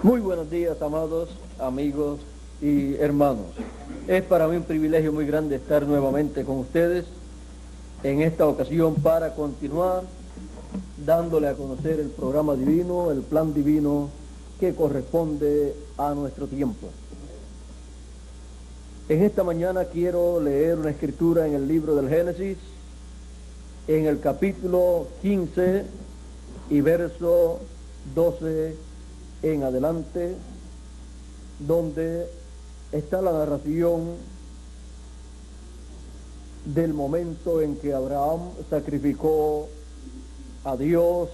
Muy buenos días, amados amigos y hermanos. Es para mí un privilegio muy grande estar nuevamente con ustedes en esta ocasión para continuar dándole a conocer el programa divino, el plan divino que corresponde a nuestro tiempo. En esta mañana quiero leer una escritura en el libro del Génesis, en el capítulo 15 y verso 12 en adelante, donde está la narración del momento en que Abraham sacrificó a Dios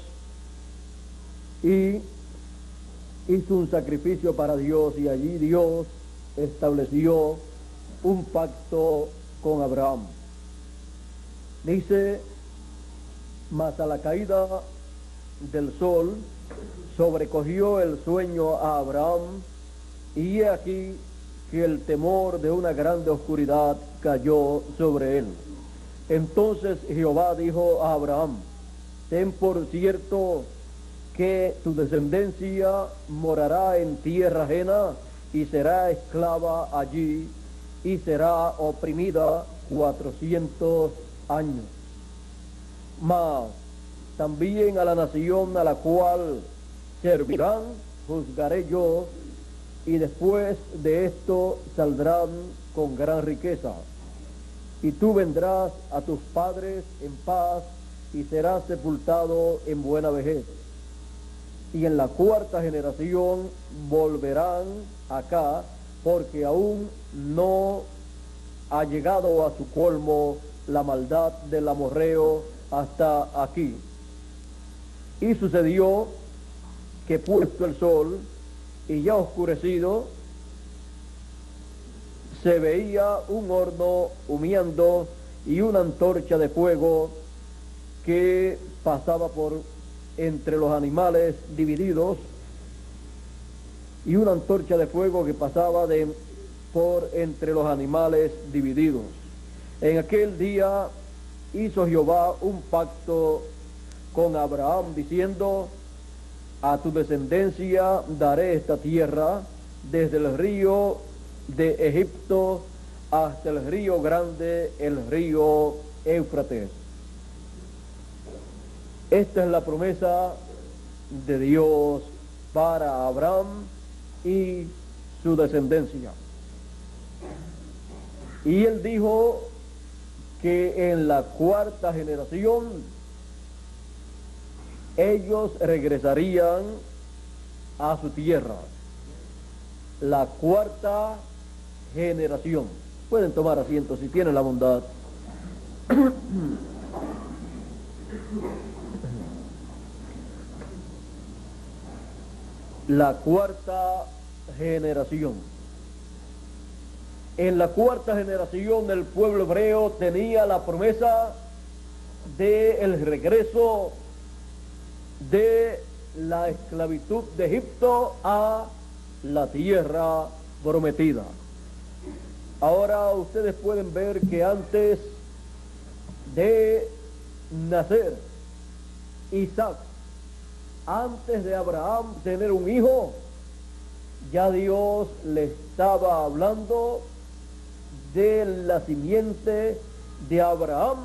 y hizo un sacrificio para Dios, y allí Dios estableció un pacto con Abraham. Dice: mas a la caída del sol sobrecogió el sueño a Abraham, y he aquí que el temor de una grande oscuridad cayó sobre él. Entonces Jehová dijo a Abraham: ten por cierto que tu descendencia morará en tierra ajena y será esclava allí y será oprimida 400 años. Mas también a la nación a la cual servirán juzgaré yo, y después de esto saldrán con gran riqueza. Y tú vendrás a tus padres en paz y serás sepultado en buena vejez. Y en la cuarta generación volverán acá, porque aún no ha llegado a su colmo la maldad del amorreo hasta aquí. Y sucedió que puesto el sol y ya oscurecido, se veía un horno humeando y una antorcha de fuego que pasaba por entre los animales divididos, y una antorcha de fuego que pasaba por entre los animales divididos. En aquel día hizo Jehová un pacto con Abraham, diciendo: a tu descendencia daré esta tierra, desde el río de Egipto hasta el río grande, el río Éufrates. Esta es la promesa de Dios para Abraham y su descendencia. Y él dijo que en la cuarta generación ellos regresarían a su tierra. La cuarta generación. Pueden tomar asiento si tienen la bondad. La cuarta generación. En la cuarta generación el pueblo hebreo tenía la promesa del regreso de la esclavitud de Egipto a la tierra prometida. Ahora ustedes pueden ver que antes de nacer Isaac, antes de Abraham tener un hijo, ya Dios le estaba hablando de la simiente de Abraham,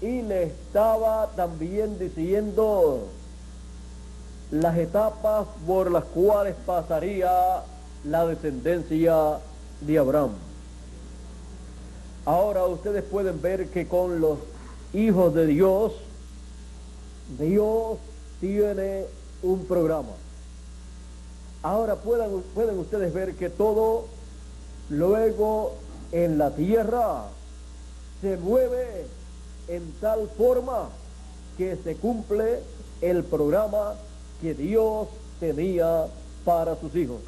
y le estaba también diciendo las etapas por las cuales pasaría la descendencia de Abraham. Ahora ustedes pueden ver que con los hijos de Dios, Dios tiene un programa. Ahora pueden ustedes ver que todo luego en la tierra se mueve en tal forma que se cumple el programa que Dios tenía para sus hijos.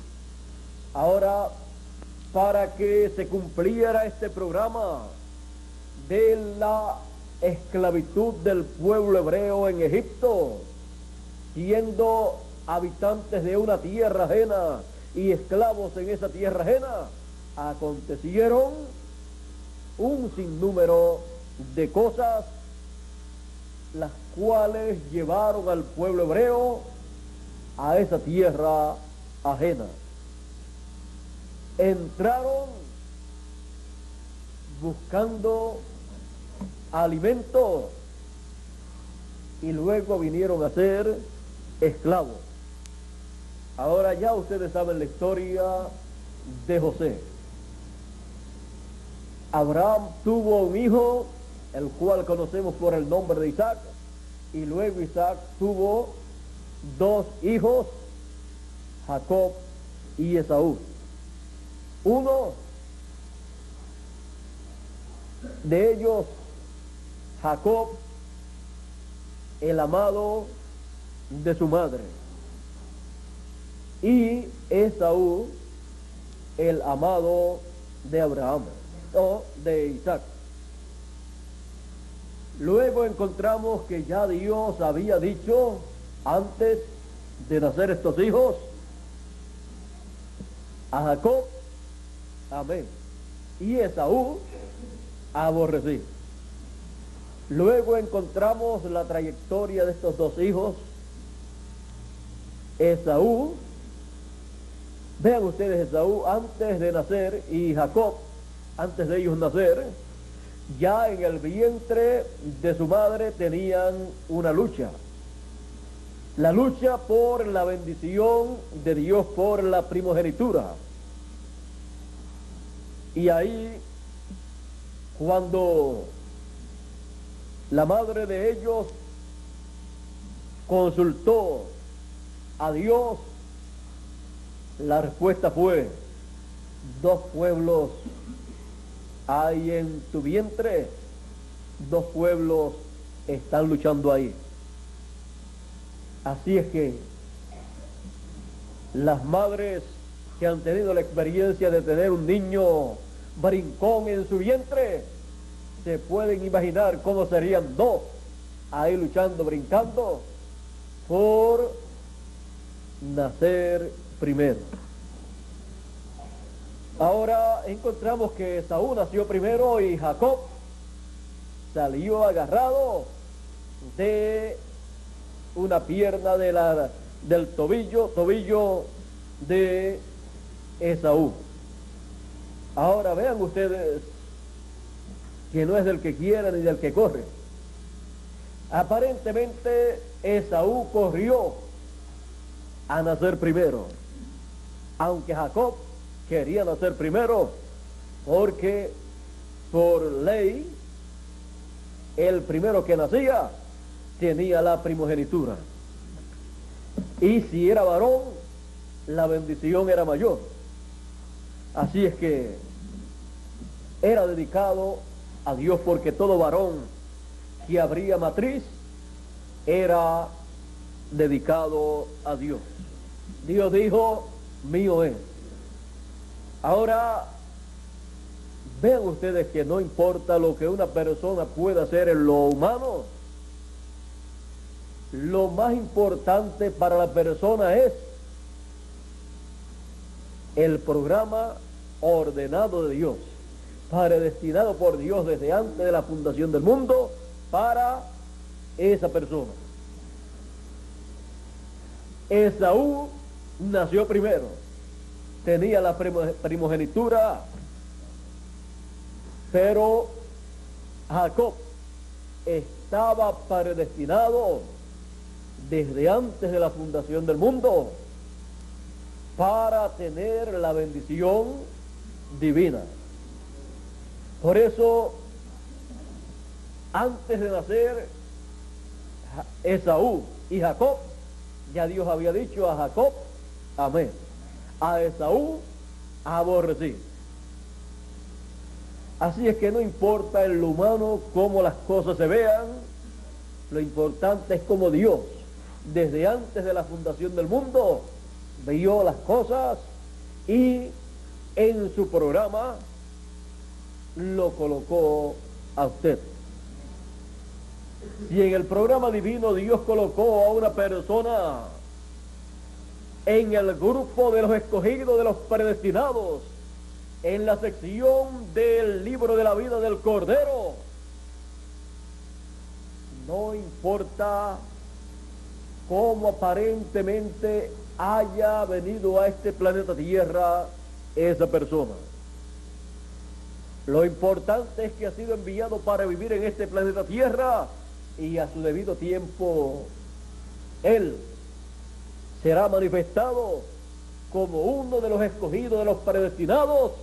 Ahora, para que se cumpliera este programa de la esclavitud del pueblo hebreo en Egipto, siendo habitantes de una tierra ajena y esclavos en esa tierra ajena, acontecieron un sinnúmero de cosas, las cuales llevaron al pueblo hebreo a esa tierra ajena. Entraron buscando alimento y luego vinieron a ser esclavos. Ahora ya ustedes saben la historia de José. Abraham tuvo un hijo, el cual conocemos por el nombre de Isaac, y luego Isaac tuvo dos hijos, Jacob y Esaú. Uno de ellos, Jacob, el amado de su madre, y Esaú, el amado de Abraham, o de Isaac. Luego encontramos que ya Dios había dicho, antes de nacer estos hijos, a Jacob, amén, y Esaú, aborrecí. Luego encontramos la trayectoria de estos dos hijos. Esaú, vean ustedes, Esaú antes de nacer y Jacob antes de ellos nacer, ya en el vientre de su madre tenían una lucha. La lucha por la bendición de Dios por la primogenitura. Y ahí, cuando la madre de ellos consultó a Dios, la respuesta fue: dos pueblos hay en tu vientre, dos pueblos están luchando ahí. Así es que las madres que han tenido la experiencia de tener un niño brincón en su vientre, se pueden imaginar cómo serían dos ahí luchando, brincando por nacer primero. Ahora encontramos que Esaú nació primero y Jacob salió agarrado de una pierna del tobillo de Esaú. Ahora vean ustedes que no es del que quiere ni del que corre. Aparentemente Esaú corrió a nacer primero, aunque Jacob quería nacer primero, porque por ley el primero que nacía tenía la primogenitura, y si era varón la bendición era mayor. Así es que era dedicado a Dios, porque todo varón que abría matriz era dedicado a Dios. Dios dijo: mío es. Ahora, vean ustedes que no importa lo que una persona pueda hacer en lo humano, lo más importante para la persona es el programa ordenado de Dios, predestinado por Dios desde antes de la fundación del mundo para esa persona. Esaú nació primero, tenía la primogenitura, pero Jacob estaba predestinado desde antes de la fundación del mundo para tener la bendición divina. Por eso, antes de nacer Esaú y Jacob, ya Dios había dicho: a Jacob amé, a Esaú aborrecí. Así es que no importa en lo humano cómo las cosas se vean, lo importante es cómo Dios, desde antes de la fundación del mundo, vio las cosas y en su programa lo colocó a usted. Si en el programa divino Dios colocó a una persona en el grupo de los escogidos, de los predestinados, en la sección del libro de la vida del Cordero, no importa como aparentemente haya venido a este planeta Tierra esa persona. Lo importante es que ha sido enviado para vivir en este planeta Tierra y a su debido tiempo Él será manifestado como uno de los escogidos, de los predestinados,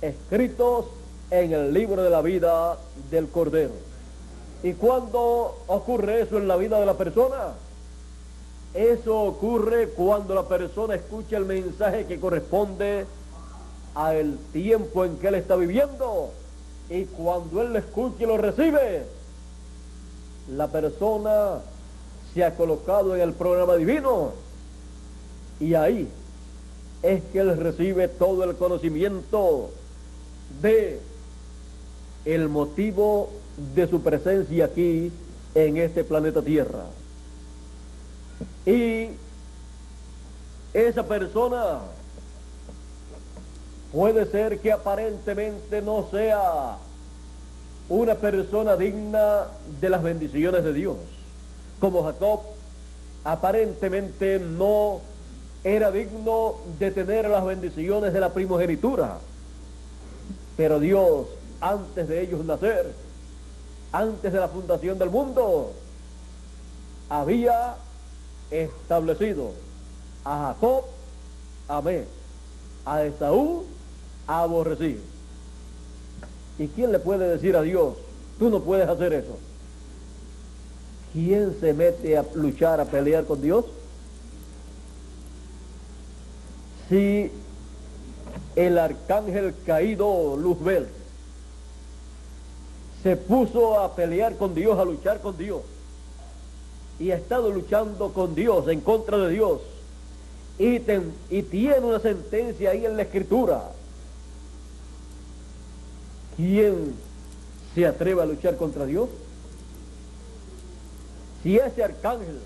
escritos en el libro de la vida del Cordero. ¿Y cuándo ocurre eso en la vida de la persona? Eso ocurre cuando la persona escucha el mensaje que corresponde al tiempo en que él está viviendo, y cuando él lo escucha y lo recibe, la persona se ha colocado en el programa divino, y ahí es que él recibe todo el conocimiento de el motivo de su presencia aquí en este planeta Tierra. Y esa persona puede ser que aparentemente no sea una persona digna de las bendiciones de Dios, como Jacob aparentemente no era digno de tener las bendiciones de la primogenitura, pero Dios, antes de ellos nacer, antes de la fundación del mundo, había establecido a Jacob amé, a Esaú aborrecí. ¿Y quién le puede decir a Dios, tú no puedes hacer eso? ¿Quién se mete a luchar, a pelear con Dios? Si el arcángel caído Luzbel se puso a pelear con Dios, a luchar con Dios, y ha estado luchando con Dios, en contra de Dios, y tiene una sentencia ahí en la Escritura, ¿quién se atreve a luchar contra Dios? Si ese arcángel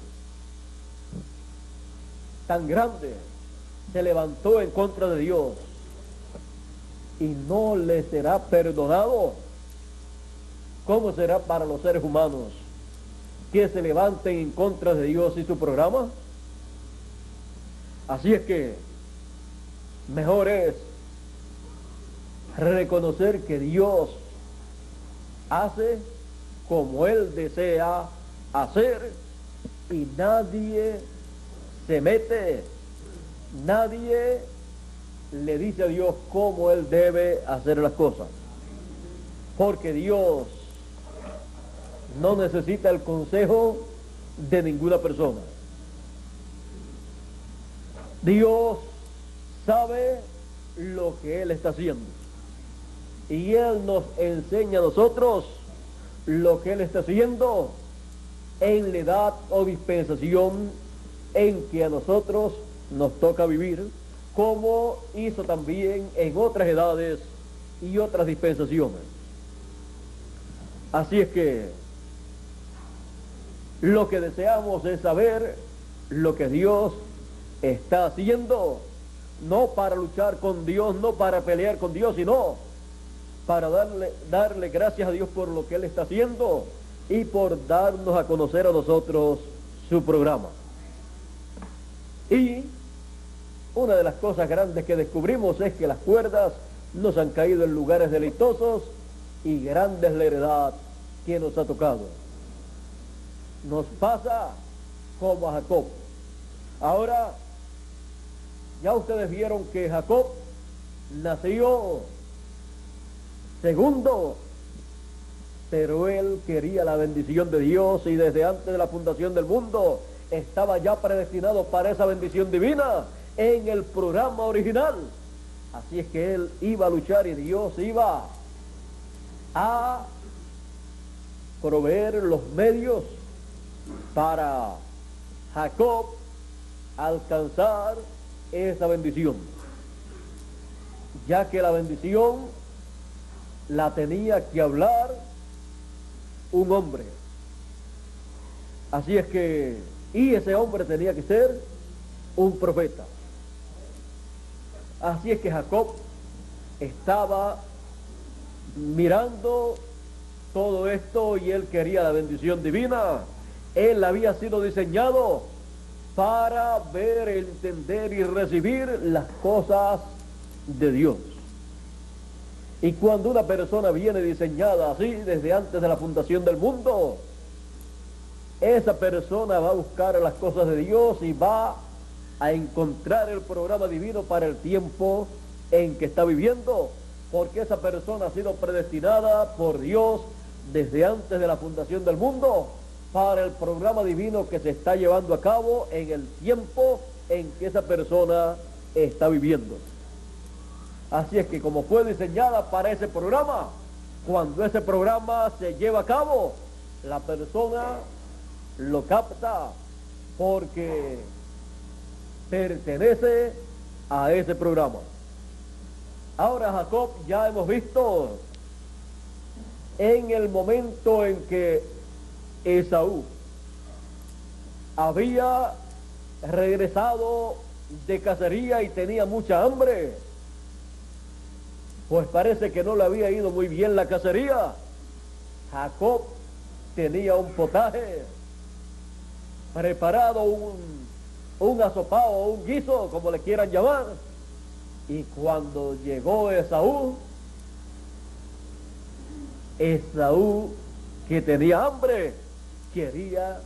tan grande se levantó en contra de Dios y no le será perdonado, ¿cómo será para los seres humanos que se levanten en contra de Dios y su programa? Así es que mejor es reconocer que Dios hace como Él desea hacer, y nadie se mete, nadie le dice a Dios cómo Él debe hacer las cosas, porque Dios no necesita el consejo de ninguna persona. Dios sabe lo que Él está haciendo, y Él nos enseña a nosotros lo que Él está haciendo en la edad o dispensación en que a nosotros nos toca vivir, como hizo también en otras edades y otras dispensaciones. Así es que lo que deseamos es saber lo que Dios está haciendo, no para luchar con Dios, no para pelear con Dios, sino para darle gracias a Dios por lo que Él está haciendo y por darnos a conocer a nosotros su programa. Y una de las cosas grandes que descubrimos es que las cuerdas nos han caído en lugares deleitosos, y grande es la heredad que nos ha tocado. Nos pasa como a Jacob. Ahora, ya ustedes vieron que Jacob nació segundo, pero él quería la bendición de Dios, y desde antes de la fundación del mundo estaba ya predestinado para esa bendición divina en el programa original. Así es que él iba a luchar, y Dios iba a proveer los medios para Jacob alcanzar esa bendición, ya que la bendición la tenía que hablar un hombre. Así es que, y ese hombre tenía que ser un profeta. Así es que Jacob estaba mirando todo esto, y él quería la bendición divina, Él había sido diseñado para ver, entender y recibir las cosas de Dios. Y cuando una persona viene diseñada así, desde antes de la fundación del mundo, esa persona va a buscar las cosas de Dios y va a encontrar el programa divino para el tiempo en que está viviendo, porque esa persona ha sido predestinada por Dios desde antes de la fundación del mundo para el programa divino que se está llevando a cabo en el tiempo en que esa persona está viviendo. Así es que como fue diseñada para ese programa, cuando ese programa se lleva a cabo, la persona lo capta porque pertenece a ese programa. Ahora Jacob, ya hemos visto en el momento en que Esaú había regresado de cacería y tenía mucha hambre, pues parece que no le había ido muy bien la cacería. Jacob tenía un potaje preparado, un asopado, un guiso, como le quieran llamar. Y cuando llegó Esaú, que tenía hambre, quería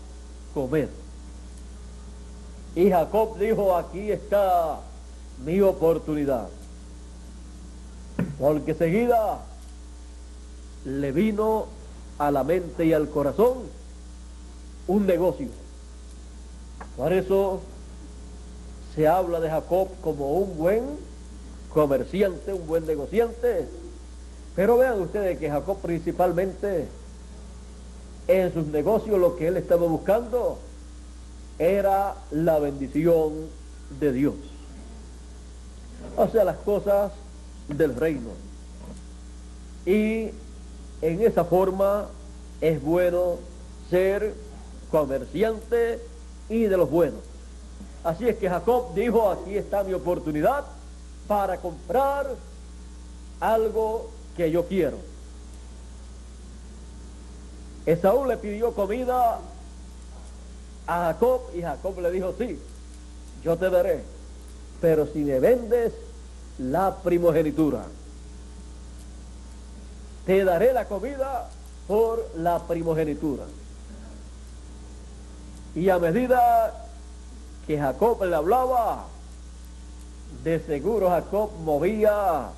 comer. Y Jacob dijo, aquí está mi oportunidad. Porque seguida le vino a la mente y al corazón un negocio. Por eso se habla de Jacob como un buen comerciante, un buen negociante. Pero vean ustedes que Jacob principalmente en sus negocios lo que él estaba buscando era la bendición de Dios. O sea, las cosas del reino. Y en esa forma es bueno ser comerciante y de los buenos. Así es que Jacob dijo, aquí está mi oportunidad para comprar algo que yo quiero. Esaú le pidió comida a Jacob y Jacob le dijo, sí, yo te daré, pero si me vendes la primogenitura, te daré la comida por la primogenitura. Y a medida que Jacob le hablaba, de seguro Jacob movía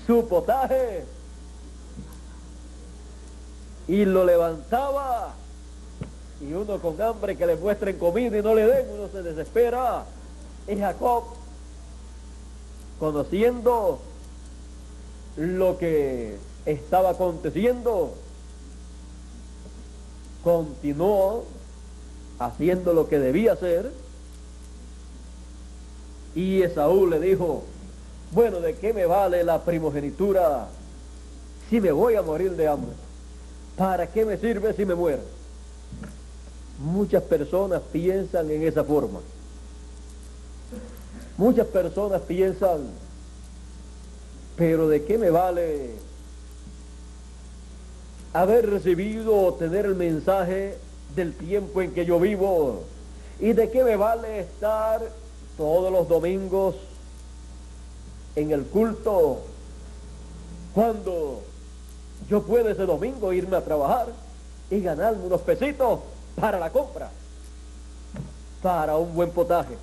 su potaje y lo levantaba, y uno con hambre que le muestren comida y no le den, uno se desespera. Y Jacob, conociendo lo que estaba aconteciendo, continuó haciendo lo que debía hacer. Y Esaú le dijo, bueno, ¿de qué me vale la primogenitura si me voy a morir de hambre? ¿Para qué me sirve si me muero? Muchas personas piensan en esa forma. Muchas personas piensan, pero ¿de qué me vale haber recibido o tener el mensaje del tiempo en que yo vivo? ¿Y de qué me vale estar todos los domingos en el culto cuando yo puedo ese domingo irme a trabajar y ganarme unos pesitos para la compra, para un buen potaje?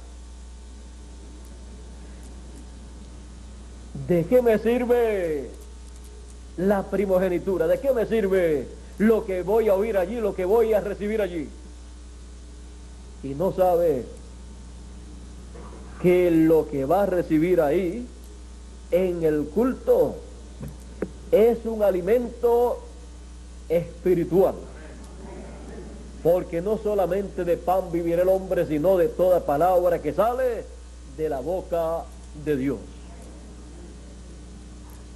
¿De qué me sirve la primogenitura? ¿De qué me sirve lo que voy a oír allí, lo que voy a recibir allí? Y no sabe que lo que va a recibir ahí en el culto es un alimento espiritual, porque no solamente de pan vivirá el hombre, sino de toda palabra que sale de la boca de Dios.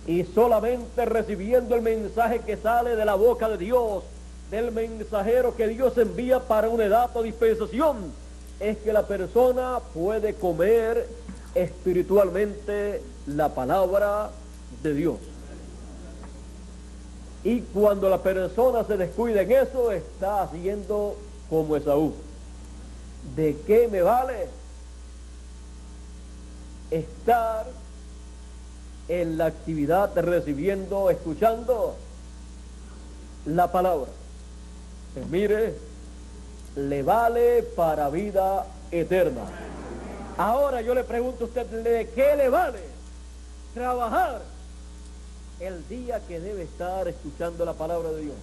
Y solamente recibiendo el mensaje que sale de la boca de Dios, del mensajero que Dios envía para una edad o dispensación, es que la persona puede comer espiritualmente la palabra de Dios. Y cuando la persona se descuida en eso, está haciendo como Esaú. ¿De qué me vale estar en la actividad recibiendo, escuchando la palabra? Pues mire, le vale para vida eterna. Ahora yo le pregunto a usted, ¿de qué le vale trabajar el día que debe estar escuchando la palabra de Dios?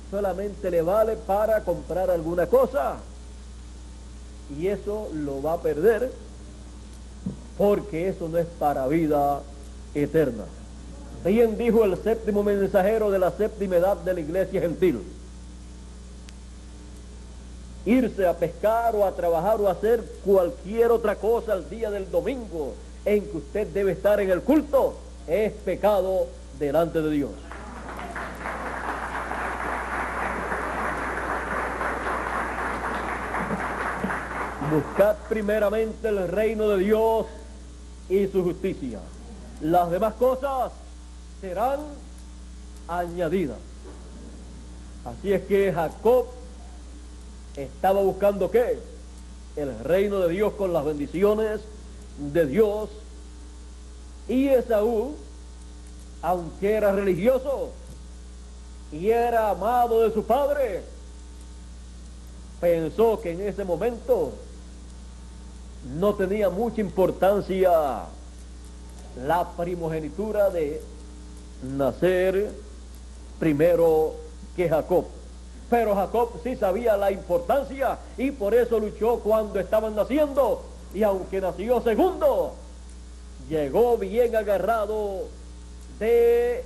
Solamente le vale para comprar alguna cosa, y eso lo va a perder, porque eso no es para vida eterna. Bien dijo el séptimo mensajero de la séptima edad de la iglesia gentil: irse a pescar o a trabajar o a hacer cualquier otra cosa el día del domingo en que usted debe estar en el culto es pecado delante de Dios. Buscad primeramente el reino de Dios y su justicia. Las demás cosas serán añadidas. Así es que Jacob estaba buscando ¿qué? El reino de Dios con las bendiciones de Dios. Y Esaú, aunque era religioso y era amado de su padre, pensó que en ese momento no tenía mucha importancia la primogenitura de nacer primero que Jacob. Pero Jacob sí sabía la importancia y por eso luchó cuando estaban naciendo, y aunque nació segundo, llegó bien agarrado de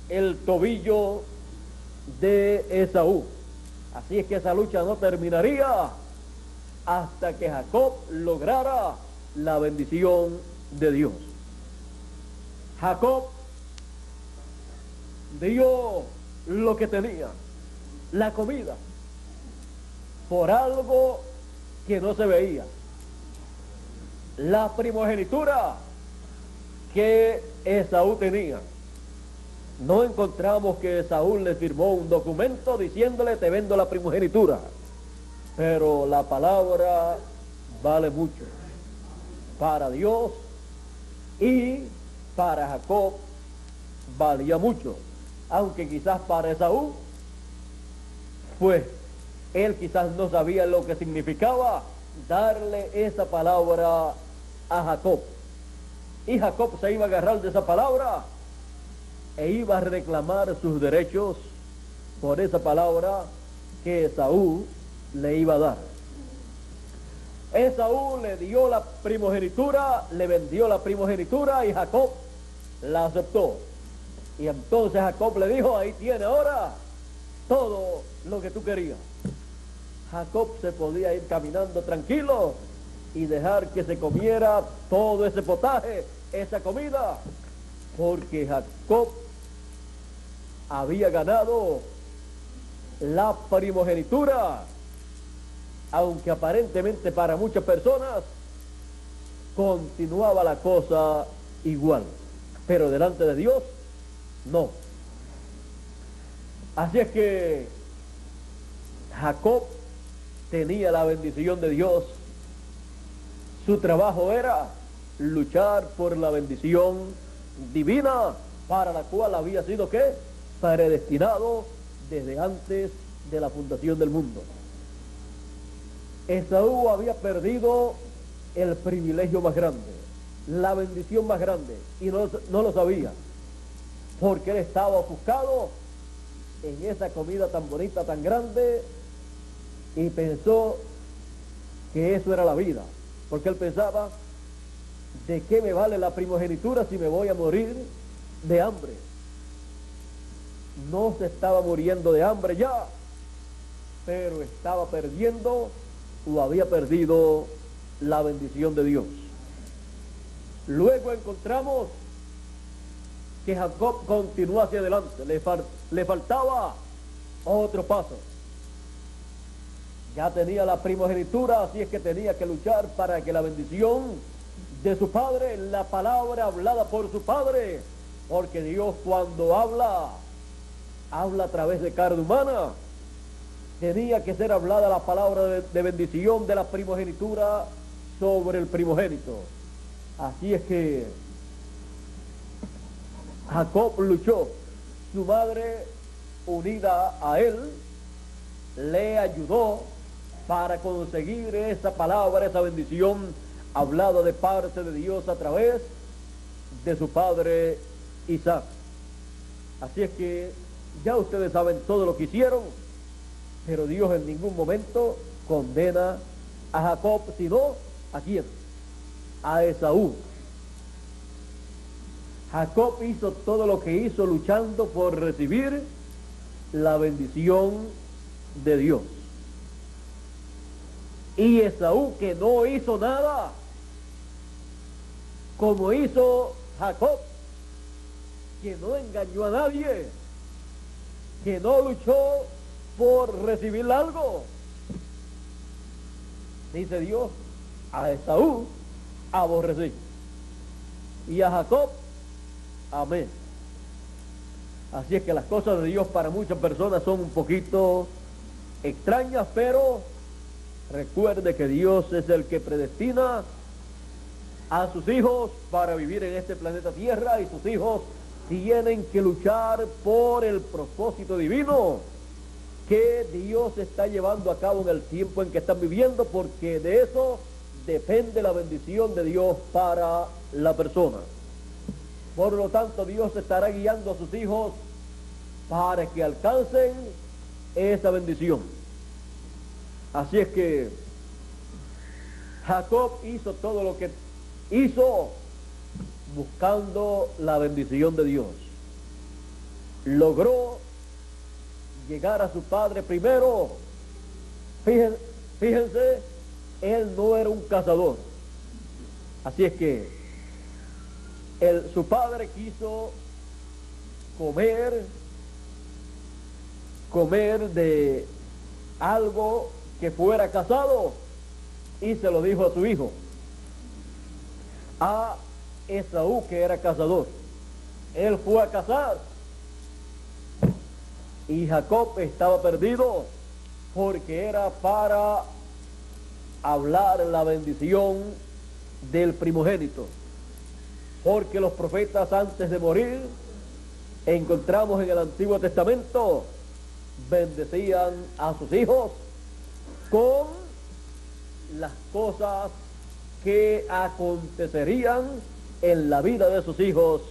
el tobillo de Esaú. Así es que esa lucha no terminaría hasta que Jacob lograra la bendición de Dios. Jacob dio lo que tenía, la comida, por algo que no se veía. La primogenitura que Esaú tenía. No encontramos que Esaú le firmó un documento diciéndole: te vendo la primogenitura. Pero la palabra vale mucho para Dios, y para Jacob valía mucho, aunque quizás para Esaú, pues él quizás no sabía lo que significaba darle esa palabra a Jacob. Y Jacob se iba a agarrar de esa palabra e iba a reclamar sus derechos por esa palabra que Esaú le iba a dar. Esaú le dio la primogenitura, le vendió la primogenitura, y Jacob la aceptó. Y entonces Jacob le dijo: ahí tiene ahora todo lo que tú querías. Jacob se podía ir caminando tranquilo y dejar que se comiera todo ese potaje, esa comida, porque Jacob había ganado la primogenitura, aunque aparentemente para muchas personas continuaba la cosa igual, pero delante de Dios no. Así es que Jacob tenía la bendición de Dios. Su trabajo era luchar por la bendición divina, para la cual había sido ¿qué? Predestinado desde antes de la fundación del mundo. Esaú había perdido el privilegio más grande, la bendición más grande, y no lo sabía, porque él estaba ofuscado en esa comida tan bonita, tan grande, y pensó que eso era la vida, porque él pensaba: ¿de qué me vale la primogenitura si me voy a morir de hambre? No se estaba muriendo de hambre ya, pero estaba perdiendo, o había perdido, la bendición de Dios. Luego encontramos que Jacob continuó hacia adelante, le faltaba otro paso. Ya tenía la primogenitura, así es que tenía que luchar para que la bendición de su padre, la palabra hablada por su padre, porque Dios cuando habla a través de carne humana, tenía que ser hablada la palabra de bendición de la primogenitura sobre el primogénito. Así es que Jacob luchó. Su madre, unida a él, le ayudó para conseguir esa palabra, esa bendición hablada de parte de Dios a través de su padre Isaac. Así es que ya ustedes saben todo lo que hicieron, pero Dios en ningún momento condena a Jacob, sino ¿a quién? A Esaú. Jacob hizo todo lo que hizo luchando por recibir la bendición de Dios. Y Esaú, que no hizo nada, como hizo Jacob, que no engañó a nadie, que no luchó por recibir algo. Dice Dios, a Esaú aborrecí y a Jacob amé. Así es que las cosas de Dios para muchas personas son un poquito extrañas, pero recuerde que Dios es el que predestina a sus hijos para vivir en este planeta Tierra, y sus hijos tienen que luchar por el propósito divino que Dios está llevando a cabo en el tiempo en que están viviendo, porque de eso depende la bendición de Dios para la persona. Por lo tanto, Dios estará guiando a sus hijos para que alcancen esa bendición. Así es que Jacob hizo todo lo que hizo buscando la bendición de Dios. Logró llegar a su padre primero. Fíjense, él no era un cazador. Así es que su padre quiso comer de algo que fuera cazado, y se lo dijo a su hijo, a Esaú, que era cazador. Él fue a cazar y Jacob estaba perdido, porque era para hablar la bendición del primogénito. Porque los profetas, antes de morir, encontramos en el Antiguo Testamento, bendecían a sus hijos con las cosas que acontecerían en la vida de sus hijos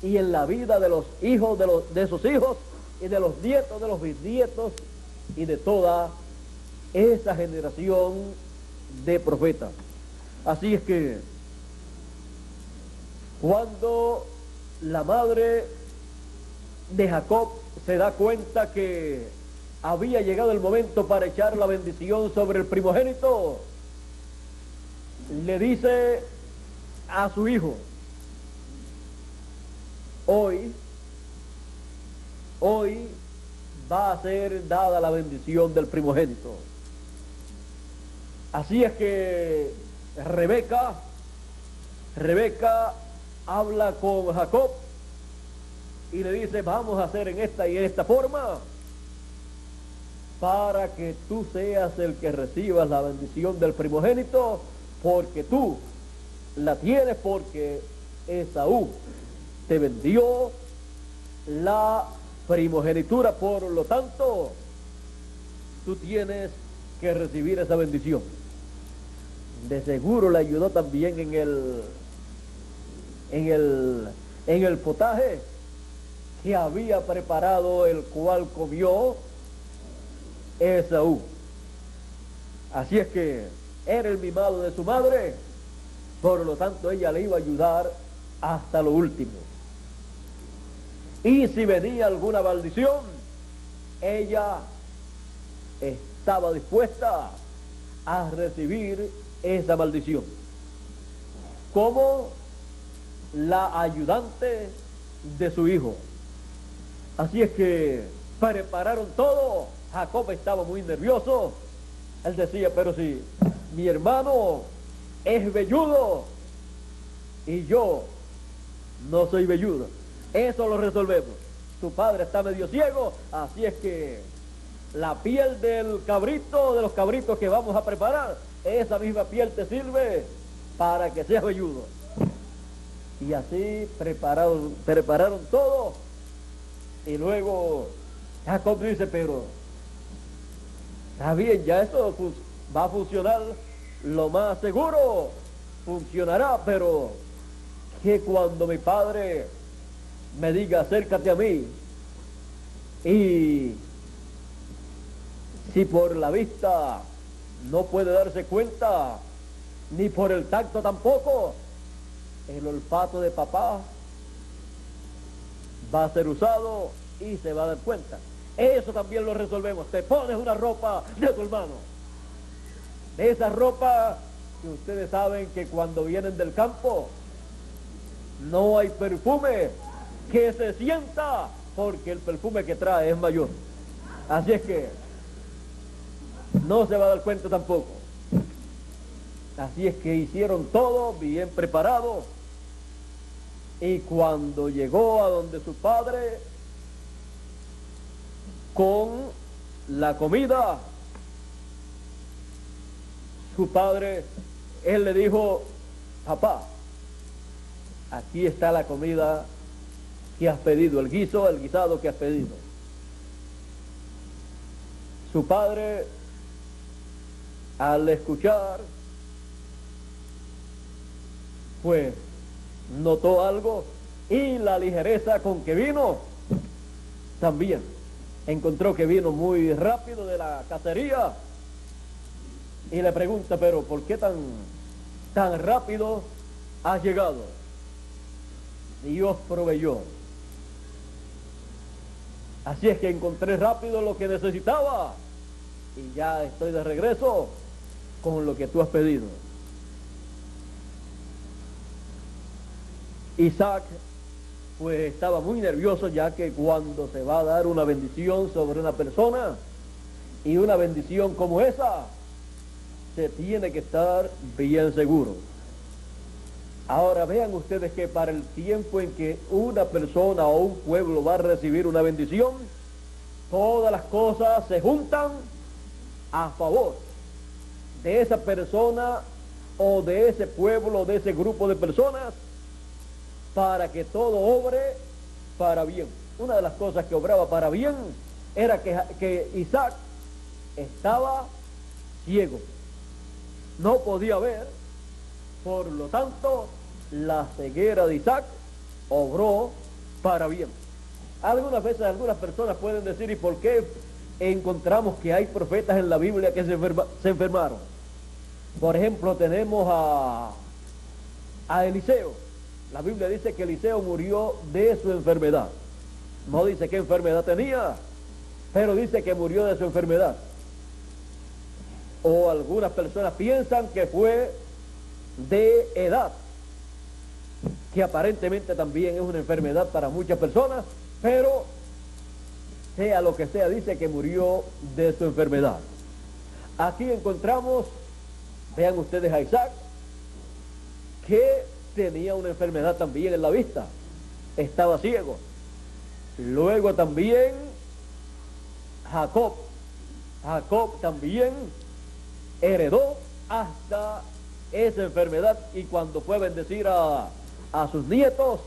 y en la vida de los hijos de sus hijos y de los nietos, de los bisnietos y de toda esa generación de profetas. Así es que cuando la madre de Jacob se da cuenta que había llegado el momento para echar la bendición sobre el primogénito, le dice a su hijo, hoy va a ser dada la bendición del primogénito. Así es que Rebeca habla con Jacob y le dice, vamos a hacer en esta y en esta forma, para que tú seas el que recibas la bendición del primogénito, porque tú la tienes, porque Esaú te vendió la primogenitura. Por lo tanto, tú tienes que recibir esa bendición. De seguro le ayudó también en el potaje que había preparado, el cual comió Esaú. Así es que era el mimado de su madre, por lo tanto ella le iba a ayudar hasta lo último. Y si venía alguna maldición, ella estaba dispuesta a recibir esa maldición como la ayudante de su hijo. Así es que prepararon todo. Jacob estaba muy nervioso. Él decía, pero si mi hermano es velludo y yo no soy velludo, eso lo resolvemos. Tu padre está medio ciego, así es que la piel del cabrito, de los cabritos que vamos a preparar, esa misma piel te sirve para que seas velludo. Y así prepararon todo. Y luego Jacob dice, pero está bien, ya eso va a funcionar lo más seguro, funcionará, pero que cuando mi padre me diga acércate a mí, y si por la vista no puede darse cuenta, ni por el tacto tampoco, el olfato de papá va a ser usado y se va a dar cuenta. Eso también lo resolvemos. Te pones una ropa de tu hermano, de esa ropa que ustedes saben que cuando vienen del campo no hay perfume que se sienta, porque el perfume que trae es mayor. Así es que no se va a dar cuenta tampoco. Así es que hicieron todo bien preparado, y cuando llegó a donde su padre con la comida, su padre, él le dijo, papá, aquí está la comida que has pedido, el guisado que has pedido. Su padre, al escuchar, pues notó algo, y la ligereza con que vino también. Encontró que vino muy rápido de la cacería, y le pregunta, pero ¿por qué tan rápido has llegado? Dios proveyó. Así es que encontré rápido lo que necesitaba, y ya estoy de regreso con lo que tú has pedido. Isaac pues estaba muy nervioso, ya que cuando se va a dar una bendición sobre una persona, y una bendición como esa, se tiene que estar bien seguro. Ahora vean ustedes que para el tiempo en que una persona o un pueblo va a recibir una bendición, todas las cosas se juntan a favor de esa persona o de ese pueblo o de ese grupo de personas, para que todo obre para bien. Una de las cosas que obraba para bien era que Isaac estaba ciego, no podía ver, por lo tanto la ceguera de Isaac obró para bien. Algunas veces algunas personas pueden decir, ¿y por qué encontramos que hay profetas en la Biblia que se enfermaron? Por ejemplo, tenemos a Eliseo. La Biblia dice que Eliseo murió de su enfermedad. No dice qué enfermedad tenía, pero dice que murió de su enfermedad. O algunas personas piensan que fue de edad, que aparentemente también es una enfermedad para muchas personas, pero sea lo que sea, dice que murió de su enfermedad. Aquí encontramos, vean ustedes, a Isaac, que tenía una enfermedad también en la vista, estaba ciego. Luego también Jacob también heredó hasta esa enfermedad, y cuando fue a bendecir a sus nietos,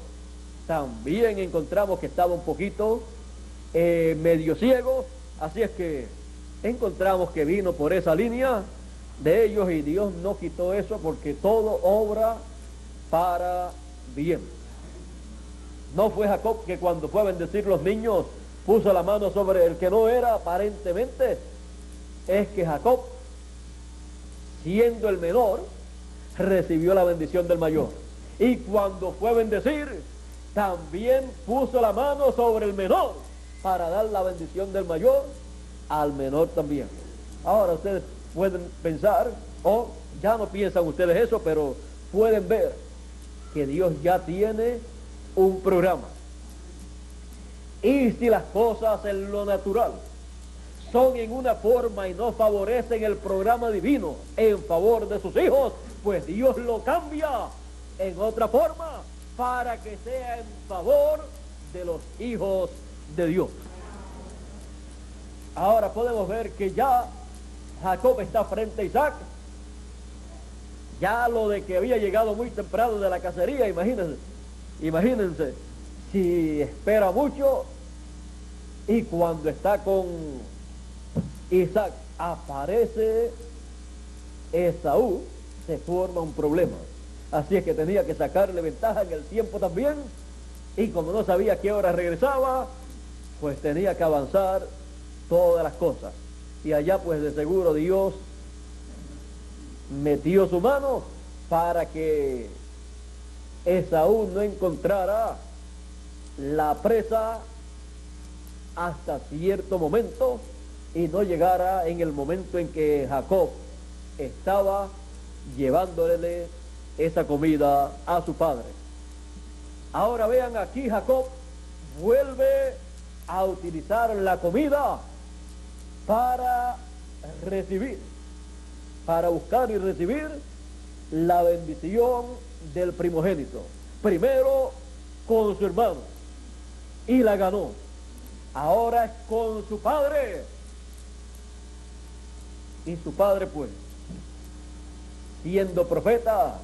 también encontramos que estaba un poquito medio ciego. Así es que encontramos que vino por esa línea de ellos, y Dios no quitó eso, porque todo obra para bien. No fue Jacob que cuando fue a bendecir los niños puso la mano sobre el que no era, aparentemente. Es que Jacob, siendo el menor, recibió la bendición del mayor, y cuando fue a bendecir también puso la mano sobre el menor para dar la bendición del mayor al menor también. Ahora ustedes pueden pensar, o ya no piensan ustedes eso, pero pueden ver que Dios ya tiene un programa. Y si las cosas en lo natural son en una forma y no favorecen el programa divino en favor de sus hijos, pues Dios lo cambia en otra forma para que sea en favor de los hijos de Dios. Ahora podemos ver que ya Jacob está frente a Isaac. Ya lo de que había llegado muy temprano de la cacería, imagínense, si espera mucho y cuando está con Isaac aparece Esaú, se forma un problema. Así es que tenía que sacarle ventaja en el tiempo también, y como no sabía a qué hora regresaba, pues tenía que avanzar todas las cosas. Y allá pues de seguro Dios metió su mano para que Esaú no encontrara la presa hasta cierto momento y no llegara en el momento en que Jacob estaba llevándole esa comida a su padre. Ahora vean, aquí Jacob vuelve a utilizar la comida para buscar y recibir la bendición del primogénito. Primero con su hermano y la ganó. Ahora es con su padre. Y su padre pues, siendo profeta,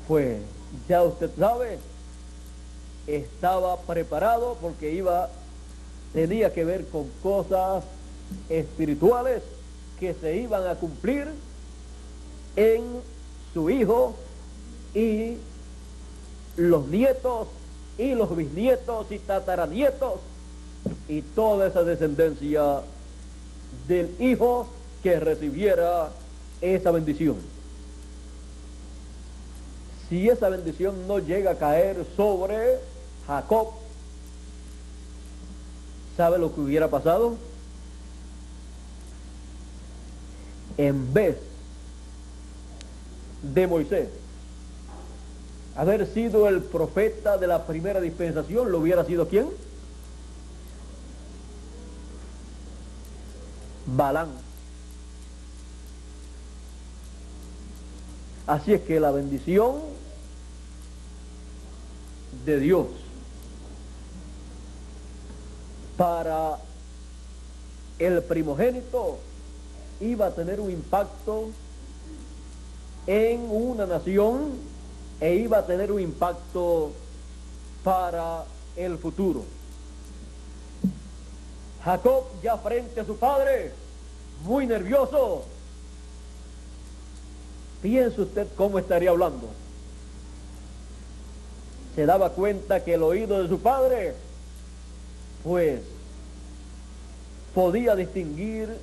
pues ya usted sabe, estaba preparado porque tenía que ver con cosas espirituales que se iban a cumplir en su hijo y los nietos y los bisnietos y tataranietos y toda esa descendencia del hijo que recibiera esa bendición. Si esa bendición no llega a caer sobre Jacob, ¿sabe lo que hubiera pasado? En vez de Moisés haber sido el profeta de la primera dispensación, ¿lo hubiera sido quién? Balán. Así es que la bendición de Dios para el primogénito iba a tener un impacto en una nación e iba a tener un impacto para el futuro. Jacob, ya frente a su padre, muy nervioso. Piense usted cómo estaría hablando. Se daba cuenta que el oído de su padre, pues, podía distinguir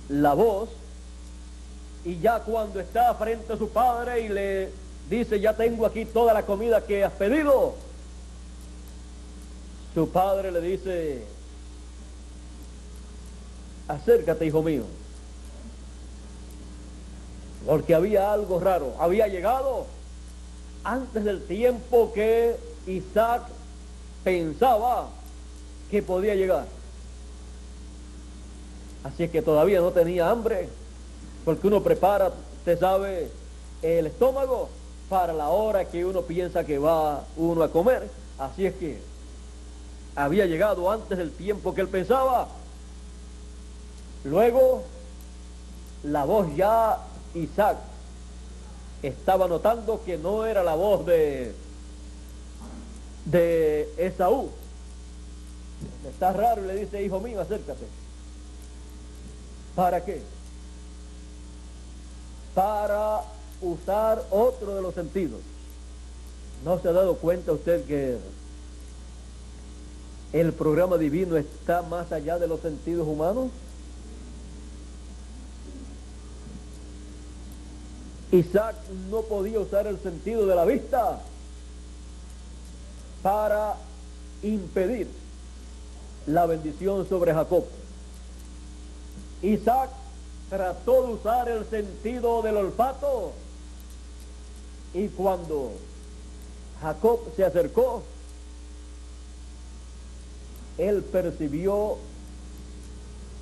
la voz, y ya cuando está frente a su padre y le dice: ya tengo aquí toda la comida que has pedido, su padre le dice: acércate, hijo mío. Porque había algo raro, había llegado antes del tiempo que Isaac pensaba que podía llegar. Así es que todavía no tenía hambre, porque uno prepara, usted sabe, el estómago para la hora que uno piensa que va uno a comer. Así es que había llegado antes del tiempo que él pensaba. Luego, la voz ya Isaac estaba notando que no era la voz de Esaú. Está raro y le dice: hijo mío, acércate. ¿Para qué? Para usar otro de los sentidos. ¿No se ha dado cuenta usted que el programa divino está más allá de los sentidos humanos? Isaac no podía usar el sentido de la vista para impedir la bendición sobre Jacob. Isaac trató de usar el sentido del olfato, y cuando Jacob se acercó, él percibió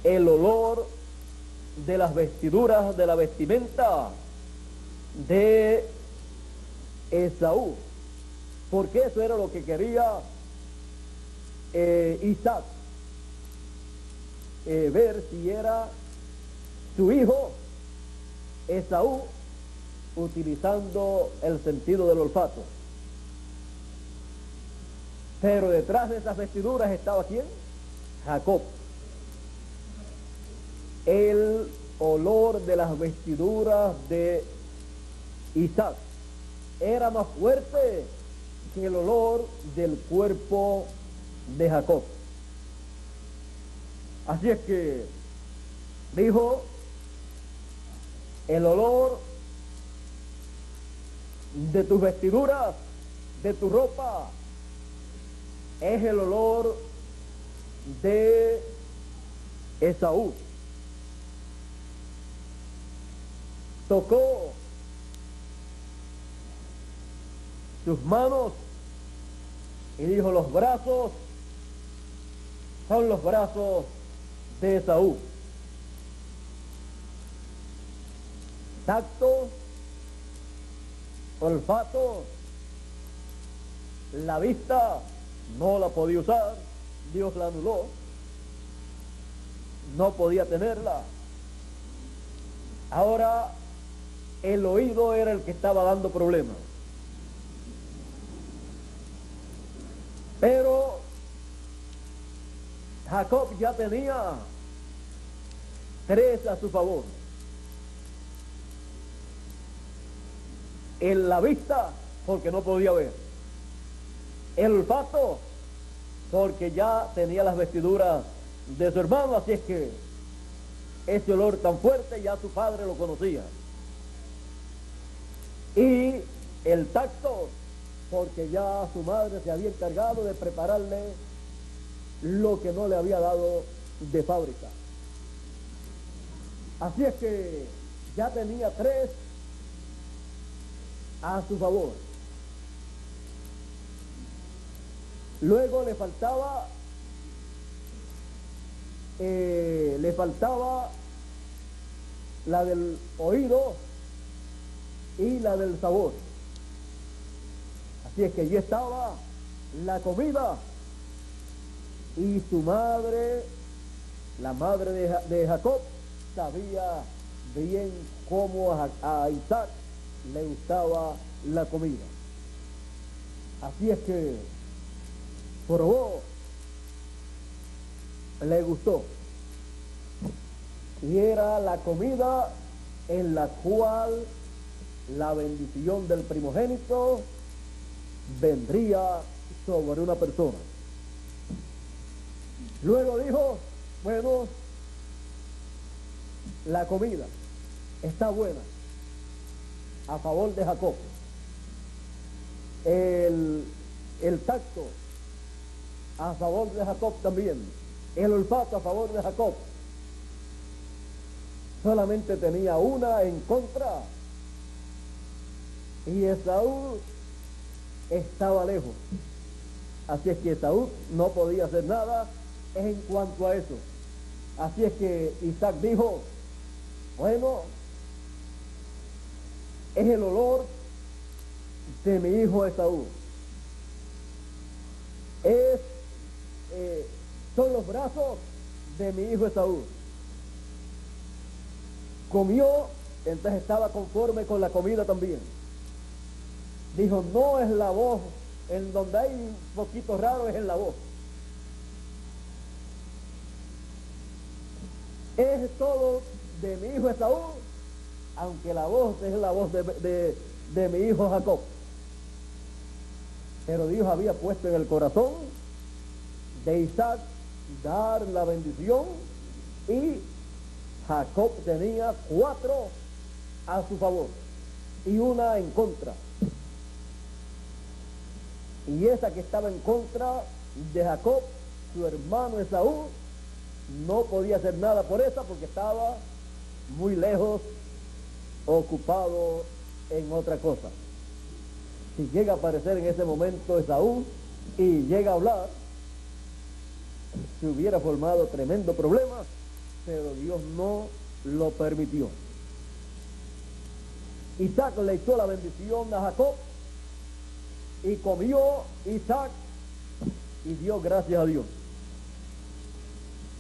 el olor de las vestiduras, de la vestimenta de Esaú, porque eso era lo que quería Isaac. ver si era su hijo Esaú, utilizando el sentido del olfato. Pero detrás de esas vestiduras estaba ¿quién? Jacob. El olor de las vestiduras de Isaac era más fuerte que el olor del cuerpo de Jacob. Así es que dijo, el olor de tus vestiduras, de tu ropa, es el olor de Esaú. Tocó sus manos y dijo, los brazos son los brazos de Esaú. Tacto, olfato, la vista no la podía usar, Dios la anuló, no podía tenerla. Ahora el oído era el que estaba dando problemas. Pero Jacob ya tenía 3 a su favor. En la vista, porque no podía ver. El olfato, porque ya tenía las vestiduras de su hermano, así es que ese olor tan fuerte ya su padre lo conocía. Y el tacto, porque ya su madre se había encargado de prepararle lo que no le había dado de fábrica. Así es que ya tenía 3 a su favor. Luego le faltaba la del oído y la del sabor. Así es que ya estaba la comida, y su madre, la madre de Jacob, sabía bien cómo a Isaac le gustaba la comida. Así es que probó, le gustó, y era la comida en la cual la bendición del primogénito vendría sobre una persona. Luego dijo, bueno, la comida está buena a favor de Jacob, el tacto a favor de Jacob también, el olfato a favor de Jacob. Solamente tenía una en contra, y Esaú estaba lejos. Así es que Esaú no podía hacer nada en cuanto a eso. Así es que Isaac dijo, bueno, es el olor de mi hijo Esaú. Son los brazos de mi hijo Esaú. Comió, entonces estaba conforme con la comida también. Dijo, no es la voz, en donde hay un poquito raro es en la voz. Es todo de mi hijo Esaú, aunque la voz es la voz de mi hijo Jacob. Pero Dios había puesto en el corazón de Isaac dar la bendición, y Jacob tenía 4 a su favor y una en contra. Y esa que estaba en contra de Jacob, su hermano Esaú, no podía hacer nada por esa porque estaba muy lejos, ocupado en otra cosa. Si llega a aparecer en ese momento Esaú y llega a hablar, se hubiera formado tremendo problema, pero Dios no lo permitió. Isaac le echó la bendición a Jacob, y comió Isaac y dio gracias a Dios.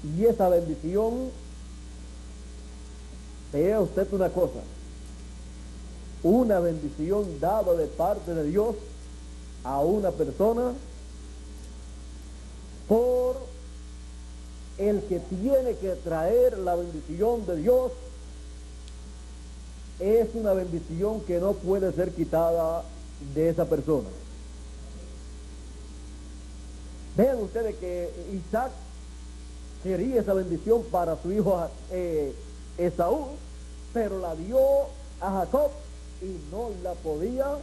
Y esa bendición, vea usted una cosa, una bendición dada de parte de Dios a una persona por el que tiene que traer la bendición de Dios, es una bendición que no puede ser quitada de esa persona. Vean ustedes que Isaac quería esa bendición para su hijo Esaú, pero la dio a Jacob y no la podía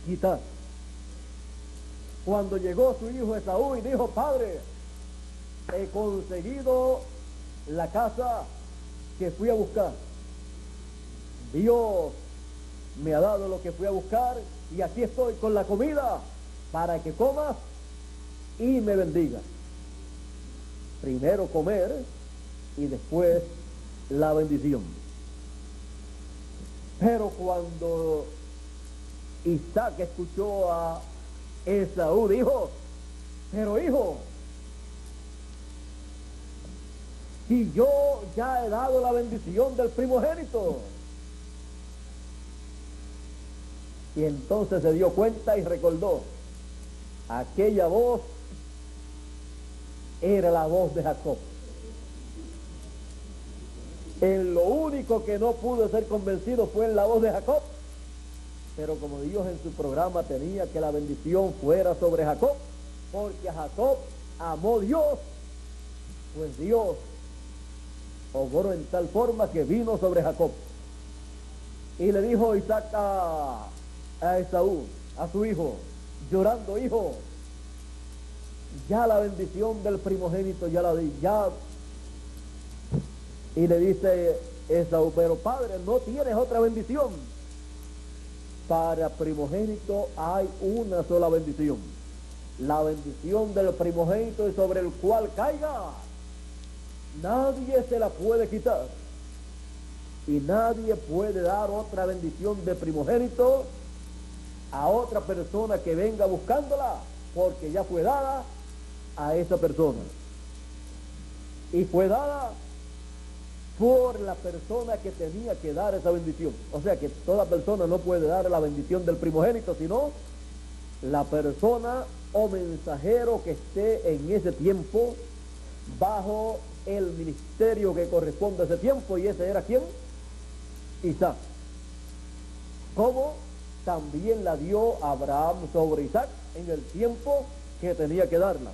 quitar. Cuando llegó su hijo Esaú y dijo: padre, he conseguido la casa que fui a buscar, Dios me ha dado lo que fui a buscar y aquí estoy con la comida para que comas y me bendiga. Primero comer y después la bendición. Pero cuando Isaac escuchó a Esaú, dijo: pero hijo, si yo ya he dado la bendición del primogénito. Y entonces se dio cuenta y recordó: aquella voz era la voz de Jacob. En lo único que no pudo ser convencido fue en la voz de Jacob, pero como Dios en su programa tenía que la bendición fuera sobre Jacob, porque a Jacob amó Dios, pues Dios obró en tal forma que vino sobre Jacob. Y le dijo Isaac a Esaú, a su hijo, llorando: hijo, ya la bendición del primogénito ya la di, ya. Y le dice Esaú: pero padre, no tienes otra bendición. Para primogénito hay una sola bendición, la bendición del primogénito, y sobre el cual caiga nadie se la puede quitar, y nadie puede dar otra bendición de primogénito a otra persona que venga buscándola, porque ya fue dada a esa persona, y fue dada por la persona que tenía que dar esa bendición. O sea que toda persona no puede dar la bendición del primogénito, sino la persona o mensajero que esté en ese tiempo bajo el ministerio que corresponde a ese tiempo. Y ese era ¿quién? Isaac. Como también la dio Abraham sobre Isaac en el tiempo que tenía que darla.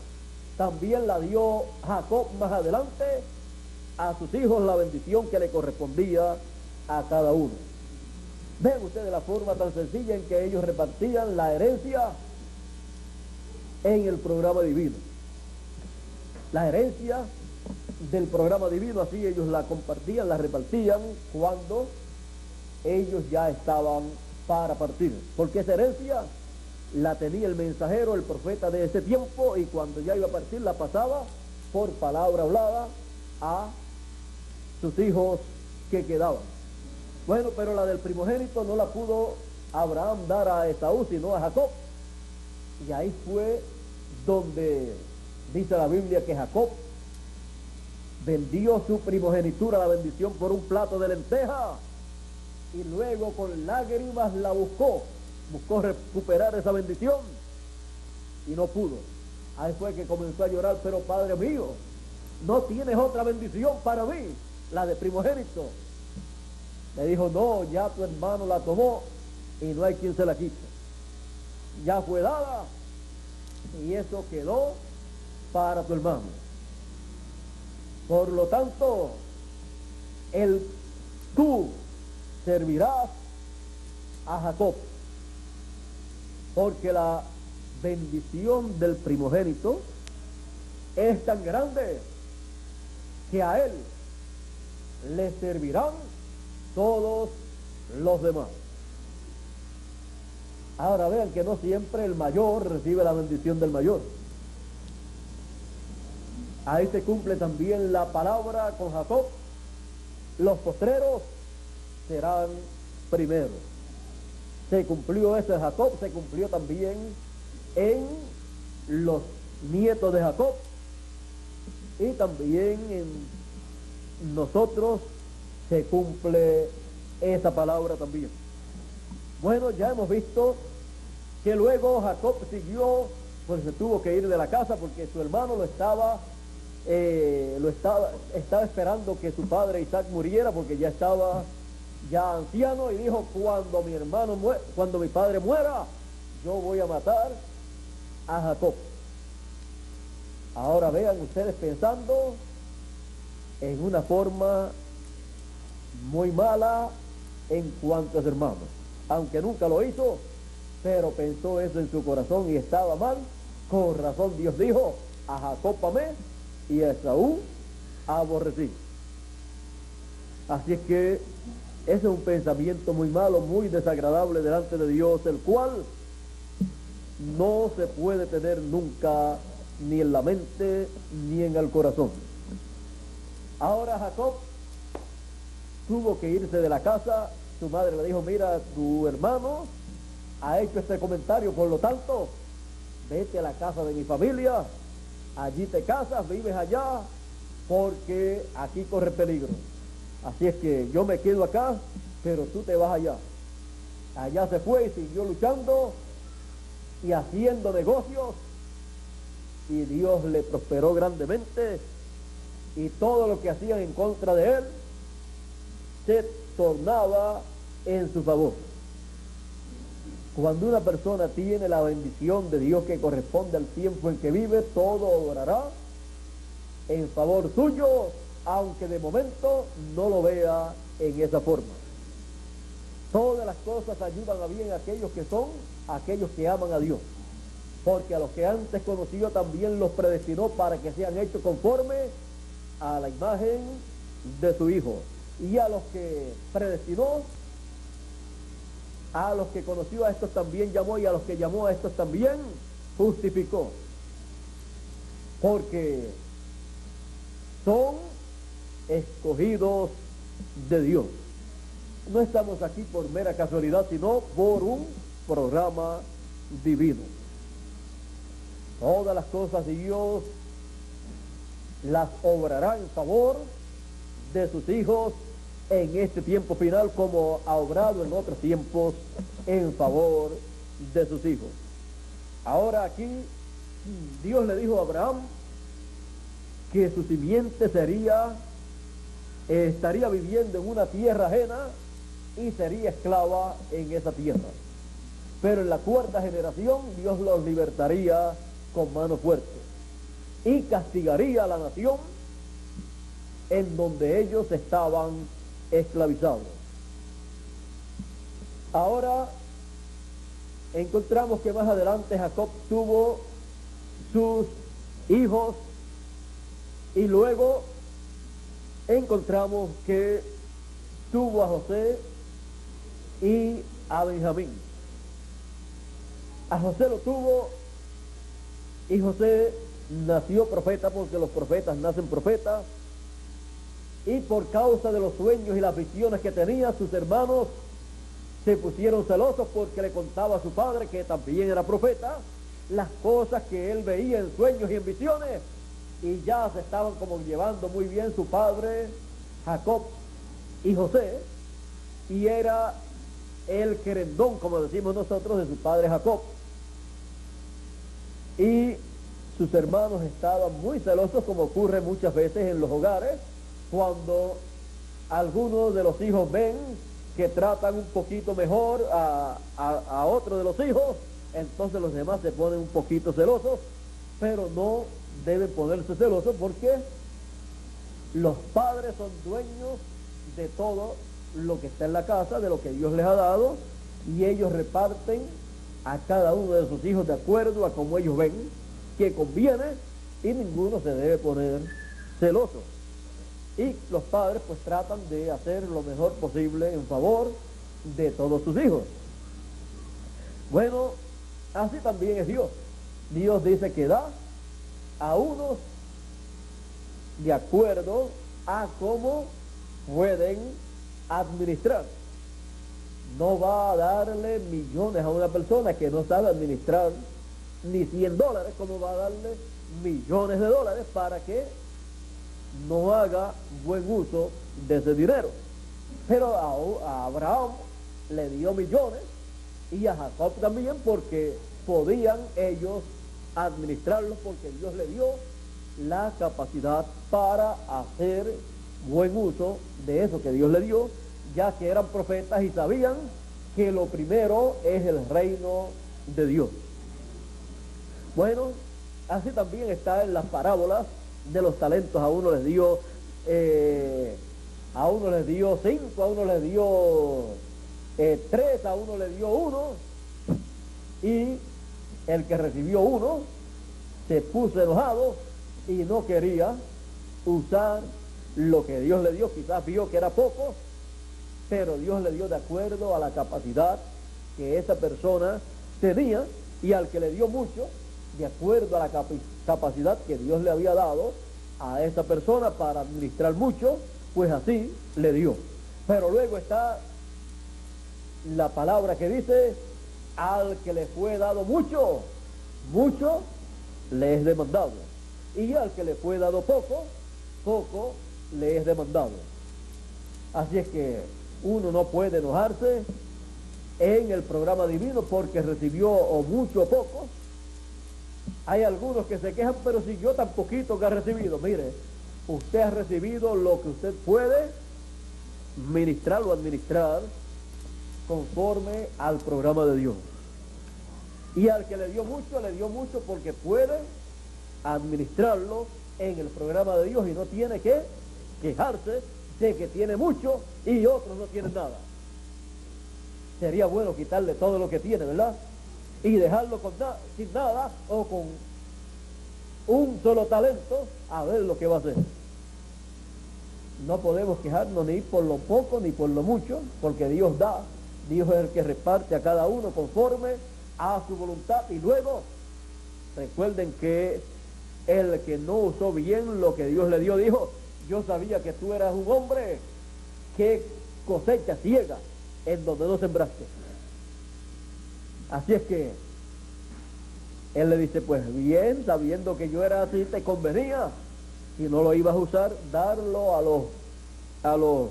También la dio Jacob más adelante a sus hijos, la bendición que le correspondía a cada uno. Ven ustedes la forma tan sencilla en que ellos repartían la herencia en el programa divino. La herencia del programa divino, así ellos la compartían, la repartían cuando ellos ya estaban para partir, porque esa herencia la tenía el mensajero, el profeta de ese tiempo, y cuando ya iba a partir la pasaba por palabra hablada a sus hijos que quedaban. Bueno, pero la del primogénito no la pudo Abraham dar a Esaú, sino a Jacob, y ahí fue donde dice la Biblia que Jacob vendió su primogenitura, la bendición, por un plato de lenteja, y luego con lágrimas la buscó recuperar esa bendición y no pudo. Ahí fue que comenzó a llorar: pero padre mío, no tienes otra bendición para mí, la de primogénito. Le dijo: no, ya tu hermano la tomó y no hay quien se la quite, ya fue dada y eso quedó para tu hermano. Por lo tanto, tú servirás a Jacob, porque la bendición del primogénito es tan grande que a él le servirán todos los demás. Ahora vean que no siempre el mayor recibe la bendición del mayor. Ahí se cumple también la palabra con Jacob: los postreros serán primeros. Se cumplió eso en Jacob, se cumplió también en los nietos de Jacob, y también en nosotros se cumple esa palabra también. Bueno, ya hemos visto que luego Jacob siguió, pues se tuvo que ir de la casa porque su hermano estaba esperando que su padre Isaac muriera porque ya estaba ya anciano, y dijo: cuando mi padre muera, yo voy a matar a Jacob. Ahora vean ustedes, pensando en una forma muy mala en cuanto a su hermano, aunque nunca lo hizo, pero pensó eso en su corazón y estaba mal. Con razón Dios dijo: a Jacob amé y a Esaú aborrecí. Así es que ese es un pensamiento muy malo, muy desagradable delante de Dios, el cual no se puede tener nunca, ni en la mente ni en el corazón. Ahora Jacob tuvo que irse de la casa. Su madre le dijo: mira, tu hermano ha hecho este comentario, por lo tanto, vete a la casa de mi familia, allí te casas, vives allá, porque aquí corre peligro. Así es que yo me quedo acá, pero tú te vas allá. Allá se fue y siguió luchando y haciendo negocios, y Dios le prosperó grandemente, y todo lo que hacían en contra de él se tornaba en su favor. Cuando una persona tiene la bendición de Dios que corresponde al tiempo en que vive, todo obrará en favor suyo, aunque de momento no lo vea en esa forma. Todas las cosas ayudan a bien a aquellos que aman a Dios, porque a los que antes conoció también los predestinó para que sean hechos conforme a la imagen de su Hijo. Y a los que predestinó, a los que conoció, a estos también llamó, y a los que llamó, a estos también justificó. Porque son escogidos de Dios. No estamos aquí por mera casualidad, sino por un programa divino. Todas las cosas Dios las obrará en favor de sus hijos en este tiempo final, como ha obrado en otros tiempos en favor de sus hijos. Ahora aquí Dios le dijo a Abraham que su simiente estaría viviendo en una tierra ajena y sería esclava en esa tierra. Pero en la cuarta generación Dios los libertaría con mano fuerte y castigaría a la nación en donde ellos estaban esclavizados. Ahora encontramos que más adelante Jacob tuvo sus hijos, y luego encontramos que tuvo a José y a Benjamín. A José lo tuvo, y José nació profeta, porque los profetas nacen profetas, y por causa de los sueños y las visiones que tenía, sus hermanos se pusieron celosos porque le contaba a su padre, que también era profeta, las cosas que él veía en sueños y en visiones, y ya se estaban como llevando muy bien su padre Jacob y José, y era el querendón, como decimos nosotros, de su padre Jacob. Y sus hermanos estaban muy celosos, como ocurre muchas veces en los hogares, cuando algunos de los hijos ven que tratan un poquito mejor a otro de los hijos, entonces los demás se ponen un poquito celosos, pero no deben ponerse celosos, porque los padres son dueños de todo lo que está en la casa, de lo que Dios les ha dado, y ellos reparten a cada uno de sus hijos de acuerdo a como ellos ven que conviene, y ninguno se debe poner celoso. Y los padres pues tratan de hacer lo mejor posible en favor de todos sus hijos. Bueno, así también es Dios. Dios dice que da a unos de acuerdo a cómo pueden administrar. No va a darle millones a una persona que no sabe administrar ni $100, como va a darle millones de dólares para que no haga buen uso de ese dinero. Pero a Abraham le dio millones y a Jacob también, porque podían ellos administrarlos, porque Dios le dio la capacidad para hacer buen uso de eso que Dios le dio, ya que eran profetas y sabían que lo primero es el reino de Dios. Bueno, así también está en las parábolas de los talentos. A uno les dio 5, a uno les dio 3, a uno le dio 1, y el que recibió 1 se puso enojado y no quería usar lo que Dios le dio. Quizás vio que era poco, pero Dios le dio de acuerdo a la capacidad que esa persona tenía, y al que le dio mucho, de acuerdo a la capacidad que Dios le había dado a esa persona para administrar mucho, pues así le dio. Pero luego está la palabra que dice: al que le fue dado mucho, mucho le es demandado, y al que le fue dado poco, poco le es demandado. Así es que uno no puede enojarse en el programa divino porque recibió o mucho o poco. Hay algunos que se quejan: pero si yo tan poquito que he recibido. Mire, usted ha recibido lo que usted puede ministrar o administrar conforme al programa de Dios. Y al que le dio mucho porque puede administrarlo en el programa de Dios y no tiene que quejarse de que tiene mucho y otros no tienen nada. Sería bueno quitarle todo lo que tiene, ¿verdad? Y dejarlo sin nada, o con un solo talento, a ver lo que va a hacer. No podemos quejarnos ni por lo poco ni por lo mucho, porque Dios da. Dios es el que reparte a cada uno conforme a su voluntad. Y luego, recuerden que el que no usó bien lo que Dios le dio, dijo: yo sabía que tú eras un hombre que cosecha ciega en donde no sembraste. Así es que él le dice: pues bien, sabiendo que yo era así, te convenía, y no lo ibas a usar, darlo a los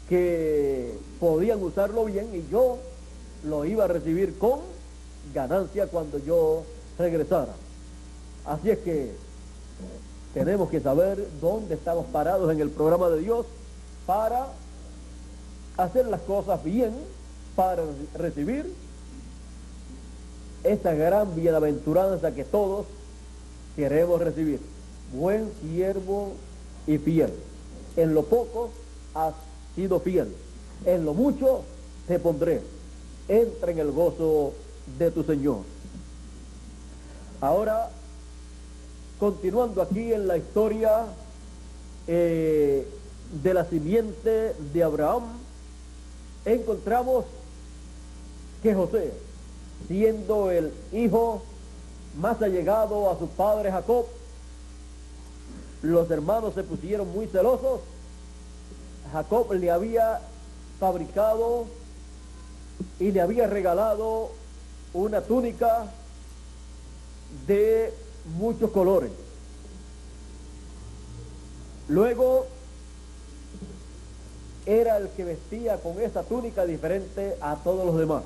que podían usarlo bien, y yo lo iba a recibir con ganancia cuando yo regresara. Así es que tenemos que saber dónde estamos parados en el programa de Dios para hacer las cosas bien, para recibir esta gran bienaventuranza que todos queremos recibir. Buen siervo y fiel. En lo poco has sido fiel, en lo mucho te pondré. Entra en el gozo de tu Señor. Ahora, continuando aquí en la historia de la simiente de Abraham, encontramos que José, siendo el hijo más allegado a su padre Jacob, los hermanos se pusieron muy celosos. Jacob le había fabricado y le había regalado una túnica de muchos colores. Luego era el que vestía con esa túnica diferente a todos los demás.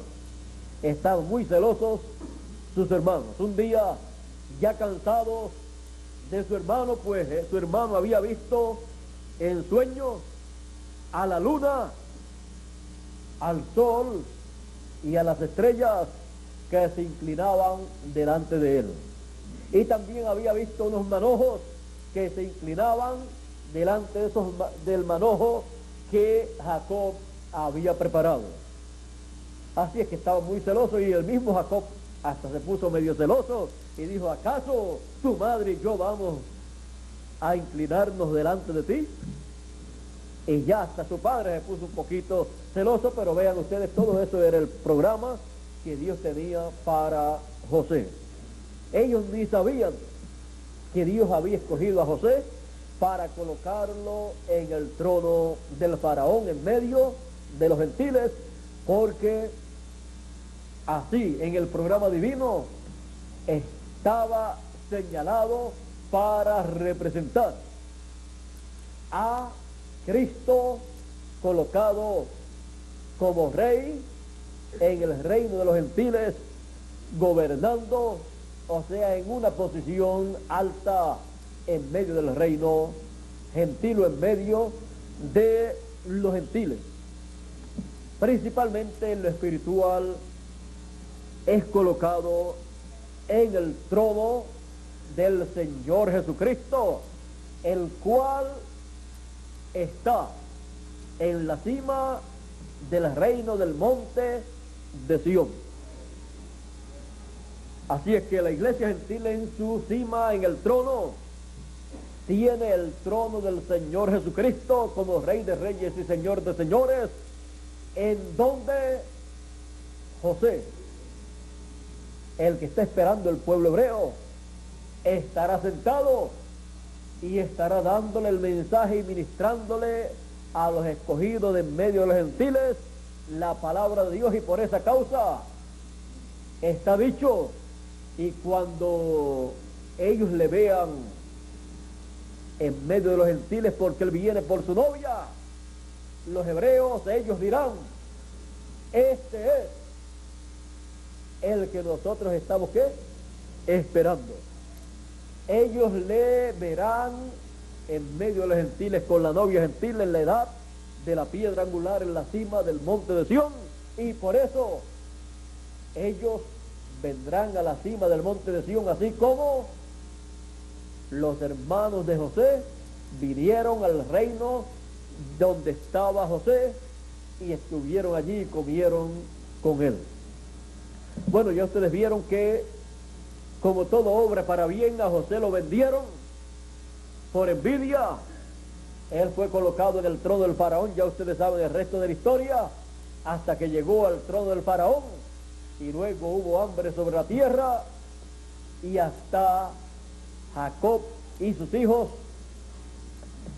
Estaban muy celosos sus hermanos. Un día, ya cansados de su hermano, pues su hermano había visto en sueños a la luna, al sol y a las estrellas que se inclinaban delante de él. Y también había visto unos manojos que se inclinaban delante de del manojo que Jacob había preparado. Así es que estaba muy celoso, y el mismo Jacob hasta se puso medio celoso y dijo: ¿acaso tu madre y yo vamos a inclinarnos delante de ti? Y ya hasta su padre se puso un poquito celoso. Pero vean ustedes, todo eso era el programa que Dios tenía para José. Ellos ni sabían que Dios había escogido a José para colocarlo en el trono del faraón en medio de los gentiles, porque así en el programa divino estaba señalado para representar a Cristo colocado como rey en el reino de los gentiles, gobernando, o sea, en una posición alta en medio del reino gentil o en medio de los gentiles. Principalmente en lo espiritual es colocado en el trono del Señor Jesucristo, el cual está en la cima del reino del monte de Sión. Así es que la iglesia gentil en su cima, en el trono, tiene el trono del Señor Jesucristo como Rey de Reyes y Señor de Señores, en donde José, el que está esperando el pueblo hebreo, estará sentado y estará dándole el mensaje y ministrándole a los escogidos de en medio de los gentiles la palabra de Dios, y por esa causa está dicho, y cuando ellos le vean en medio de los gentiles, porque él viene por su novia, los hebreos, ellos dirán: este es el que nosotros estamos, ¿qué?, esperando. Ellos le verán en medio de los gentiles con la novia gentil en la edad de la piedra angular en la cima del monte de Sión, y por eso ellos vendrán a la cima del monte de Sión, así como los hermanos de José vinieron al reino donde estaba José y estuvieron allí y comieron con él. Bueno, ya ustedes vieron que como todo obra para bien, a José lo vendieron por envidia. Él fue colocado en el trono del faraón, ya ustedes saben el resto de la historia, hasta que llegó al trono del faraón, y luego hubo hambre sobre la tierra, y hasta Jacob y sus hijos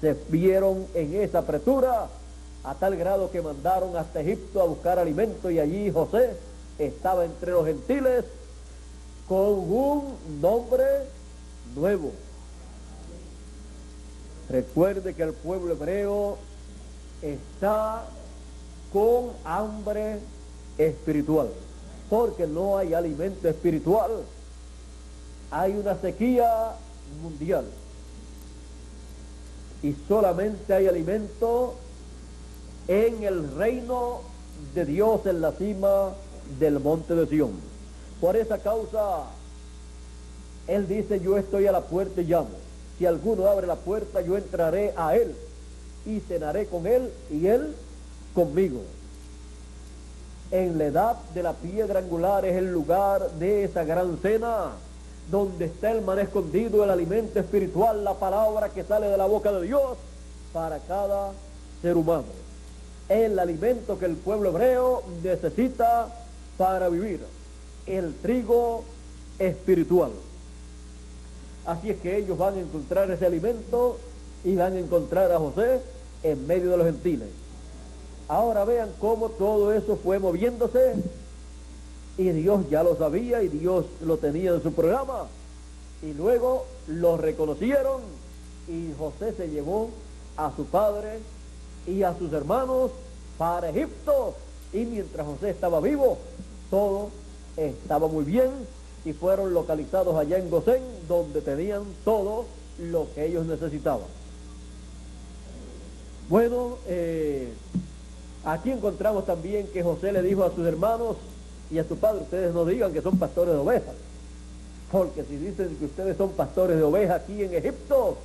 se vieron en esa apretura, a tal grado que mandaron hasta Egipto a buscar alimento, y allí José estaba entre los gentiles con un nombre nuevo. Recuerde que el pueblo hebreo está con hambre espiritual, porque no hay alimento espiritual. Hay una sequía mundial y solamente hay alimento en el reino de Dios, en la cima del monte de Sión. Por esa causa él dice: yo estoy a la puerta y llamo. Si alguno abre la puerta, yo entraré a él y cenaré con él y él conmigo. En la edad de la piedra angular es el lugar de esa gran cena, donde está el maná escondido, el alimento espiritual, la palabra que sale de la boca de Dios para cada ser humano. El alimento que el pueblo hebreo necesita para vivir, el trigo espiritual. Así es que ellos van a encontrar ese alimento y van a encontrar a José en medio de los gentiles. Ahora vean cómo todo eso fue moviéndose, y Dios ya lo sabía y Dios lo tenía en su programa, y luego lo reconocieron, y José se llevó a su padre y a sus hermanos para Egipto, y mientras José estaba vivo todo estaba muy bien, y fueron localizados allá en Gosén, donde tenían todo lo que ellos necesitaban. Bueno, aquí encontramos también que José le dijo a sus hermanos y a su padre: ustedes no digan que son pastores de ovejas, porque si dicen que ustedes son pastores de ovejas aquí en Egipto,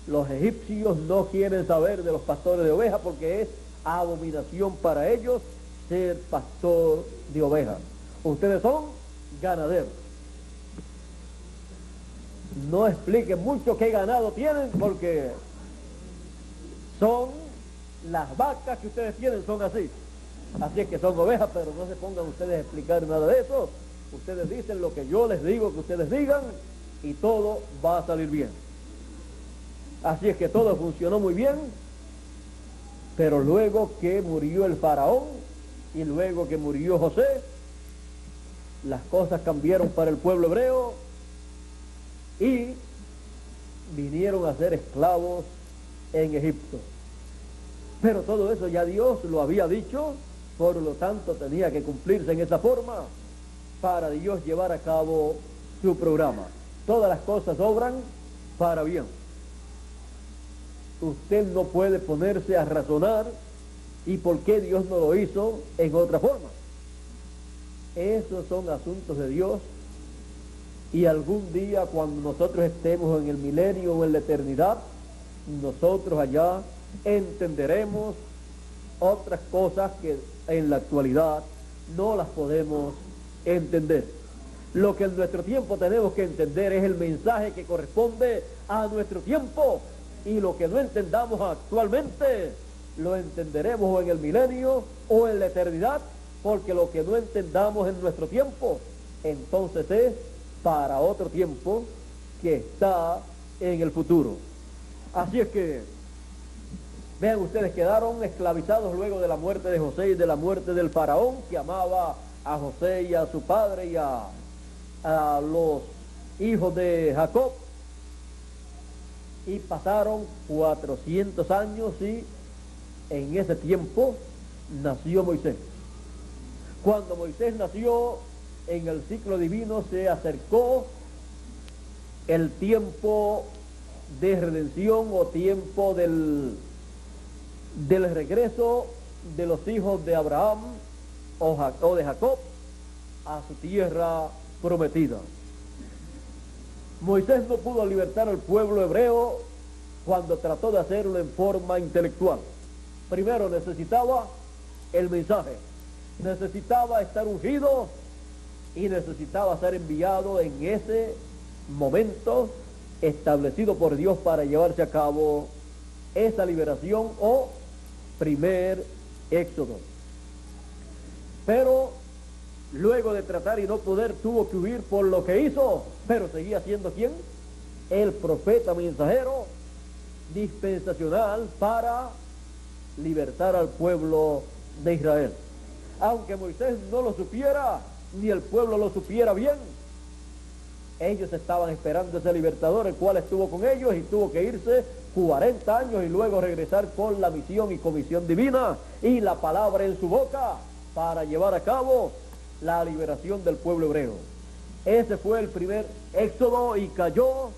los egipcios no quieren saber de los pastores de ovejas, porque es abominación para ellos ser pastor de ovejas. Ustedes son ganaderos. No expliquen mucho qué ganado tienen, porque son las vacas que ustedes tienen, son así. Así es que son ovejas, pero no se pongan ustedes a explicar nada de eso. Ustedes dicen lo que yo les digo que ustedes digan, y todo va a salir bien. Así es que todo funcionó muy bien, pero luego que murió el faraón y luego que murió José, las cosas cambiaron para el pueblo hebreo y vinieron a ser esclavos en Egipto. Pero todo eso ya Dios lo había dicho, por lo tanto tenía que cumplirse en esa forma para Dios llevar a cabo su programa. Todas las cosas obran para bien. Usted no puede ponerse a razonar y por qué Dios no lo hizo en otra forma. Esos son asuntos de Dios, y algún día cuando nosotros estemos en el milenio o en la eternidad, nosotros allá entenderemos otras cosas que en la actualidad no las podemos entender. Lo que en nuestro tiempo tenemos que entender es el mensaje que corresponde a nuestro tiempo, y lo que no entendamos actualmente lo entenderemos o en el milenio o en la eternidad, porque lo que no entendamos en nuestro tiempo entonces es para otro tiempo que está en el futuro. Así es que vean ustedes, quedaron esclavizados luego de la muerte de José y de la muerte del faraón, que amaba a José y a su padre y a los hijos de Jacob, y pasaron 400 años, y en ese tiempo nació Moisés. Cuando Moisés nació, en el ciclo divino se acercó el tiempo de redención o tiempo del regreso de los hijos de Abraham o de Jacob a su tierra prometida. Moisés no pudo libertar al pueblo hebreo cuando trató de hacerlo en forma intelectual. Primero necesitaba el mensaje, necesitaba estar ungido y necesitaba ser enviado en ese momento establecido por Dios para llevarse a cabo esa liberación o primer éxodo. Pero luego de tratar y no poder, tuvo que huir por lo que hizo, pero seguía siendo ¿quién? El profeta mensajero dispensacional para libertar al pueblo de Israel. Aunque Moisés no lo supiera, ni el pueblo lo supiera bien, ellos estaban esperando ese libertador, el cual estuvo con ellos y tuvo que irse 40 años y luego regresar con la misión y comisión divina y la palabra en su boca para llevar a cabo la liberación del pueblo hebreo. Ese fue el primer éxodo y cayó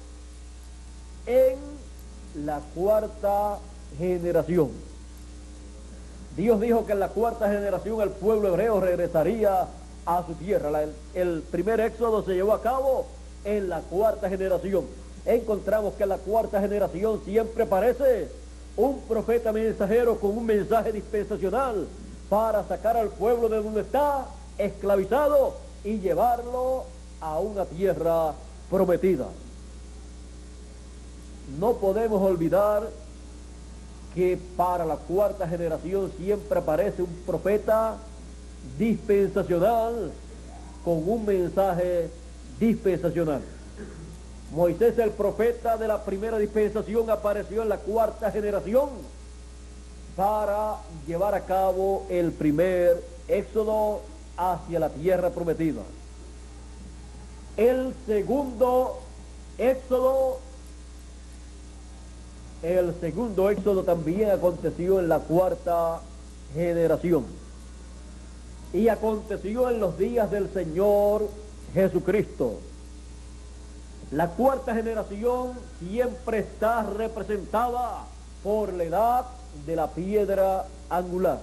en la cuarta generación. Dios dijo que en la cuarta generación el pueblo hebreo regresaría a su tierra. El primer éxodo se llevó a cabo en la cuarta generación. Encontramos que en la cuarta generación siempre aparece un profeta mensajero con un mensaje dispensacional para sacar al pueblo de donde está esclavizado y llevarlo a una tierra prometida. No podemos olvidar que para la cuarta generación siempre aparece un profeta dispensacional con un mensaje dispensacional. Moisés, el profeta de la primera dispensación, apareció en la cuarta generación para llevar a cabo el primer éxodo hacia la tierra prometida. El segundo éxodo también aconteció en la cuarta generación. Y aconteció en los días del Señor Jesucristo. La cuarta generación siempre está representada por la edad de la piedra angular.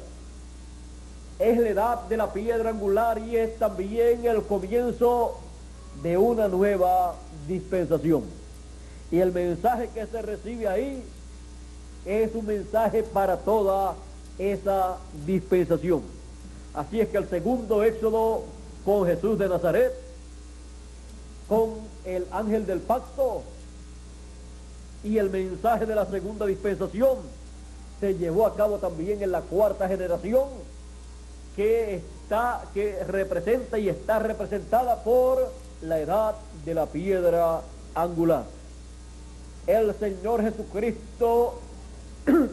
Es la edad de la piedra angular y es también el comienzo de una nueva dispensación. Y el mensaje que se recibe ahí es un mensaje para toda esa dispensación. Así es que el segundo éxodo con Jesús de Nazaret, con el ángel del pacto y el mensaje de la segunda dispensación se llevó a cabo también en la cuarta generación, que representa y está representada por la edad de la piedra angular. El Señor Jesucristo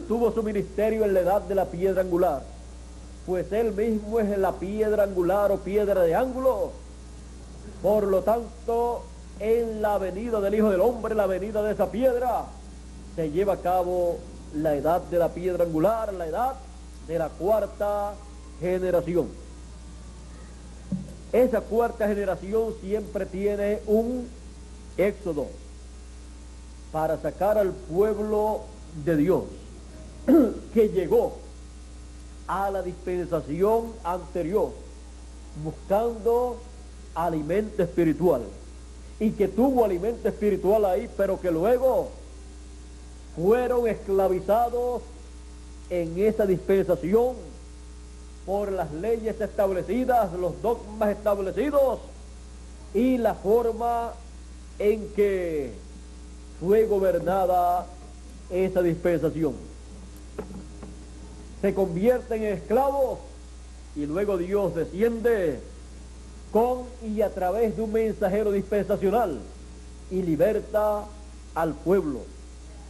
tuvo su ministerio en la edad de la piedra angular, pues Él mismo es la piedra angular o piedra de ángulo. Por lo tanto, en la venida del Hijo del Hombre, la venida de esa piedra, se lleva a cabo la edad de la piedra angular, la edad de la cuarta generación. Esa cuarta generación siempre tiene un éxodo para sacar al pueblo de Dios que llegó a la dispensación anterior buscando alimento espiritual y que tuvo alimento espiritual ahí, pero que luego fueron esclavizados en esa dispensación por las leyes establecidas, los dogmas establecidos y la forma en que fue gobernada esa dispensación. Se convierten en esclavos y luego Dios desciende con y a través de un mensajero dispensacional y liberta al pueblo.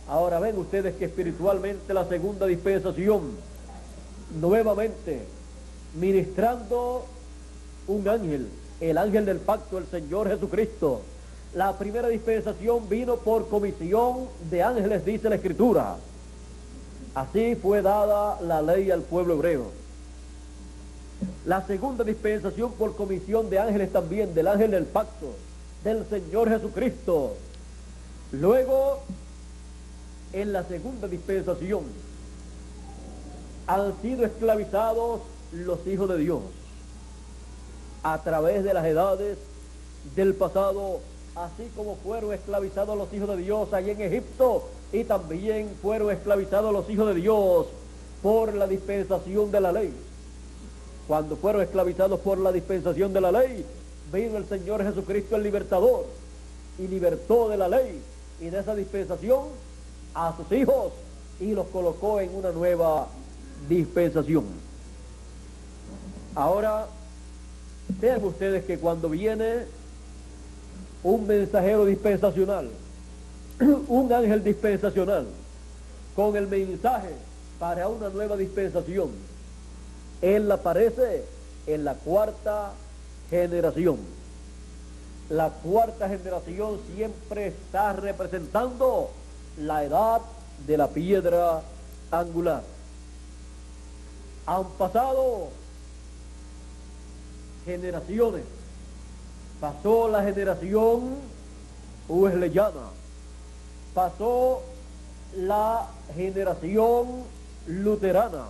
Ahora ven ustedes que espiritualmente la segunda dispensación, nuevamente ministrando un ángel, el ángel del pacto, el Señor Jesucristo. La primera dispensación vino por comisión de ángeles, dice la Escritura. Así fue dada la ley al pueblo hebreo. La segunda dispensación por comisión de ángeles también, del ángel del pacto, del Señor Jesucristo. Luego, en la segunda dispensación, han sido esclavizados los hijos de Dios a través de las edades del pasado, así como fueron esclavizados los hijos de Dios allí en Egipto, y también fueron esclavizados los hijos de Dios por la dispensación de la ley. Cuando fueron esclavizados por la dispensación de la ley, vino el Señor Jesucristo el libertador y libertó de la ley y de esa dispensación a sus hijos y los colocó en una nueva dispensación. Ahora, vean ustedes que cuando viene un mensajero dispensacional, un ángel dispensacional, con el mensaje para una nueva dispensación, él aparece en la cuarta generación. La cuarta generación siempre está representando la edad de la piedra angular. Han pasado generaciones. Pasó la generación wesleyana, pasó la generación luterana,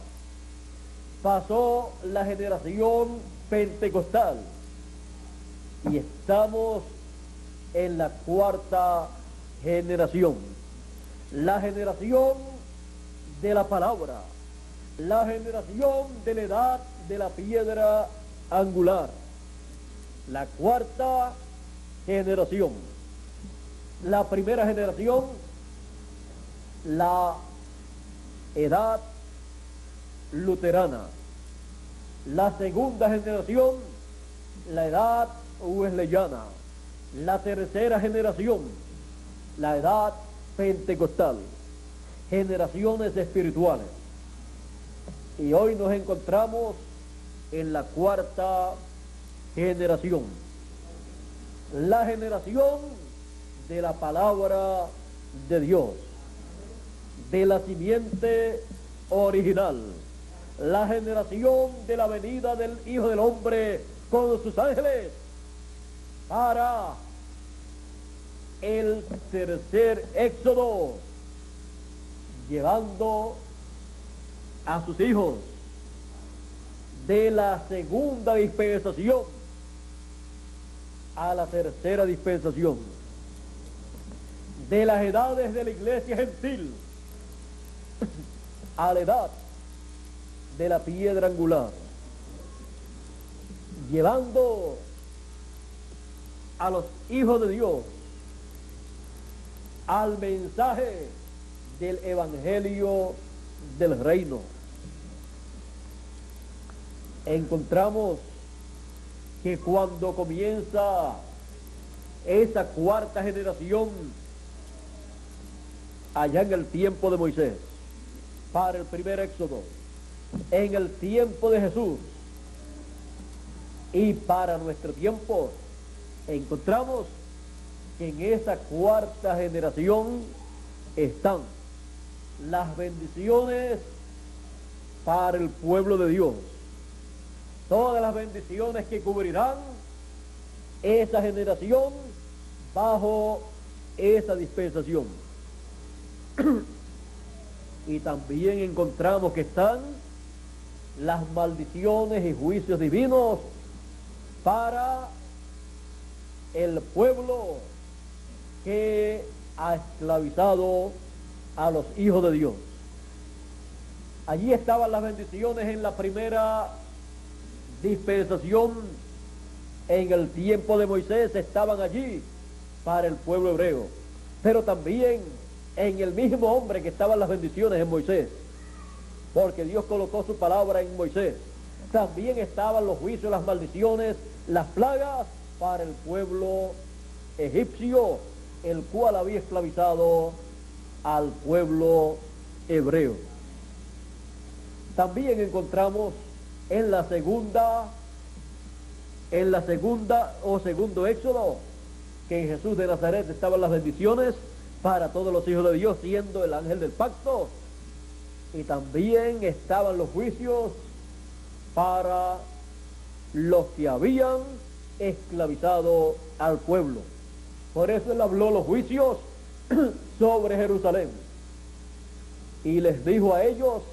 pasó la generación pentecostal y estamos en la cuarta generación, la generación de la palabra, la generación de la edad de la piedra angular, la cuarta generación. La primera generación, la edad luterana. La segunda generación, la edad wesleyana. La tercera generación, la edad pentecostal. Generaciones espirituales. Y hoy nos encontramos en la cuarta generación. La generación de la palabra de Dios, de la simiente original, la generación de la venida del Hijo del Hombre con sus ángeles para el tercer éxodo, llevando a sus hijos de la segunda dispensación a la tercera dispensación, de las edades de la iglesia gentil a la edad de la piedra angular, llevando a los hijos de Dios al mensaje del evangelio del reino. Encontramos que cuando comienza esa cuarta generación, allá en el tiempo de Moisés, para el primer éxodo, en el tiempo de Jesús y para nuestro tiempo, encontramos que en esa cuarta generación están las bendiciones para el pueblo de Dios. Todas las bendiciones que cubrirán esa generación bajo esa dispensación. Y también encontramos que están las maldiciones y juicios divinos para el pueblo que ha esclavizado a los hijos de Dios. Allí estaban las bendiciones en la primera dispensación. En el tiempo de Moisés estaban allí para el pueblo hebreo, pero también en el mismo hombre que estaban las bendiciones en Moisés, porque Dios colocó su palabra en Moisés. También estaban los juicios, las maldiciones, las plagas para el pueblo egipcio, el cual había esclavizado al pueblo hebreo. También encontramos en la segunda o segundo Éxodo, que en Jesús de Nazaret estaban las bendiciones para todos los hijos de Dios, siendo el ángel del pacto, y también estaban los juicios para los que habían esclavizado al pueblo. Por eso él habló los juicios sobre Jerusalén y les dijo a ellos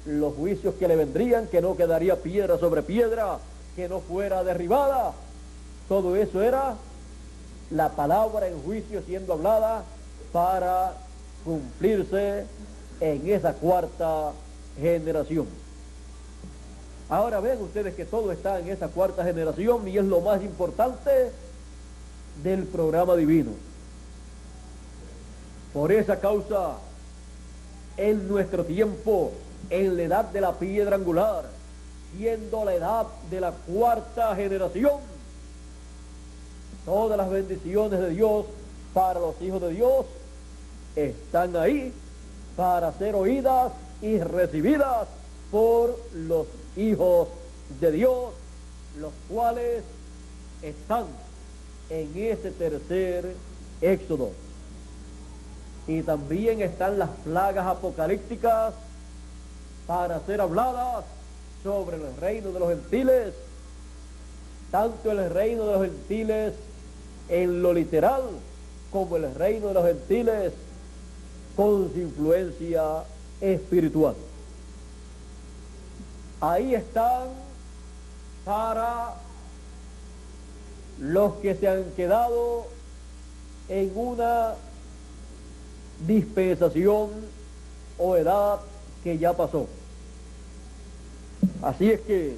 los juicios que le vendrían, que no quedaría piedra sobre piedra que no fuera derribada. Todo eso era la palabra en juicio siendo hablada para cumplirse en esa cuarta generación. Ahora ven ustedes que todo está en esa cuarta generación y es lo más importante del programa divino. Por esa causa, en nuestro tiempo, en la edad de la piedra angular, siendo la edad de la cuarta generación, todas las bendiciones de Dios para los hijos de Dios están ahí para ser oídas y recibidas por los hijos de Dios, los cuales están en ese tercer Éxodo. Y también están las plagas apocalípticas para ser habladas sobre el reino de los gentiles, tanto el reino de los gentiles en lo literal como el reino de los gentiles con su influencia espiritual. Ahí están para los que se han quedado en una dispensación o edad que ya pasó. Así es que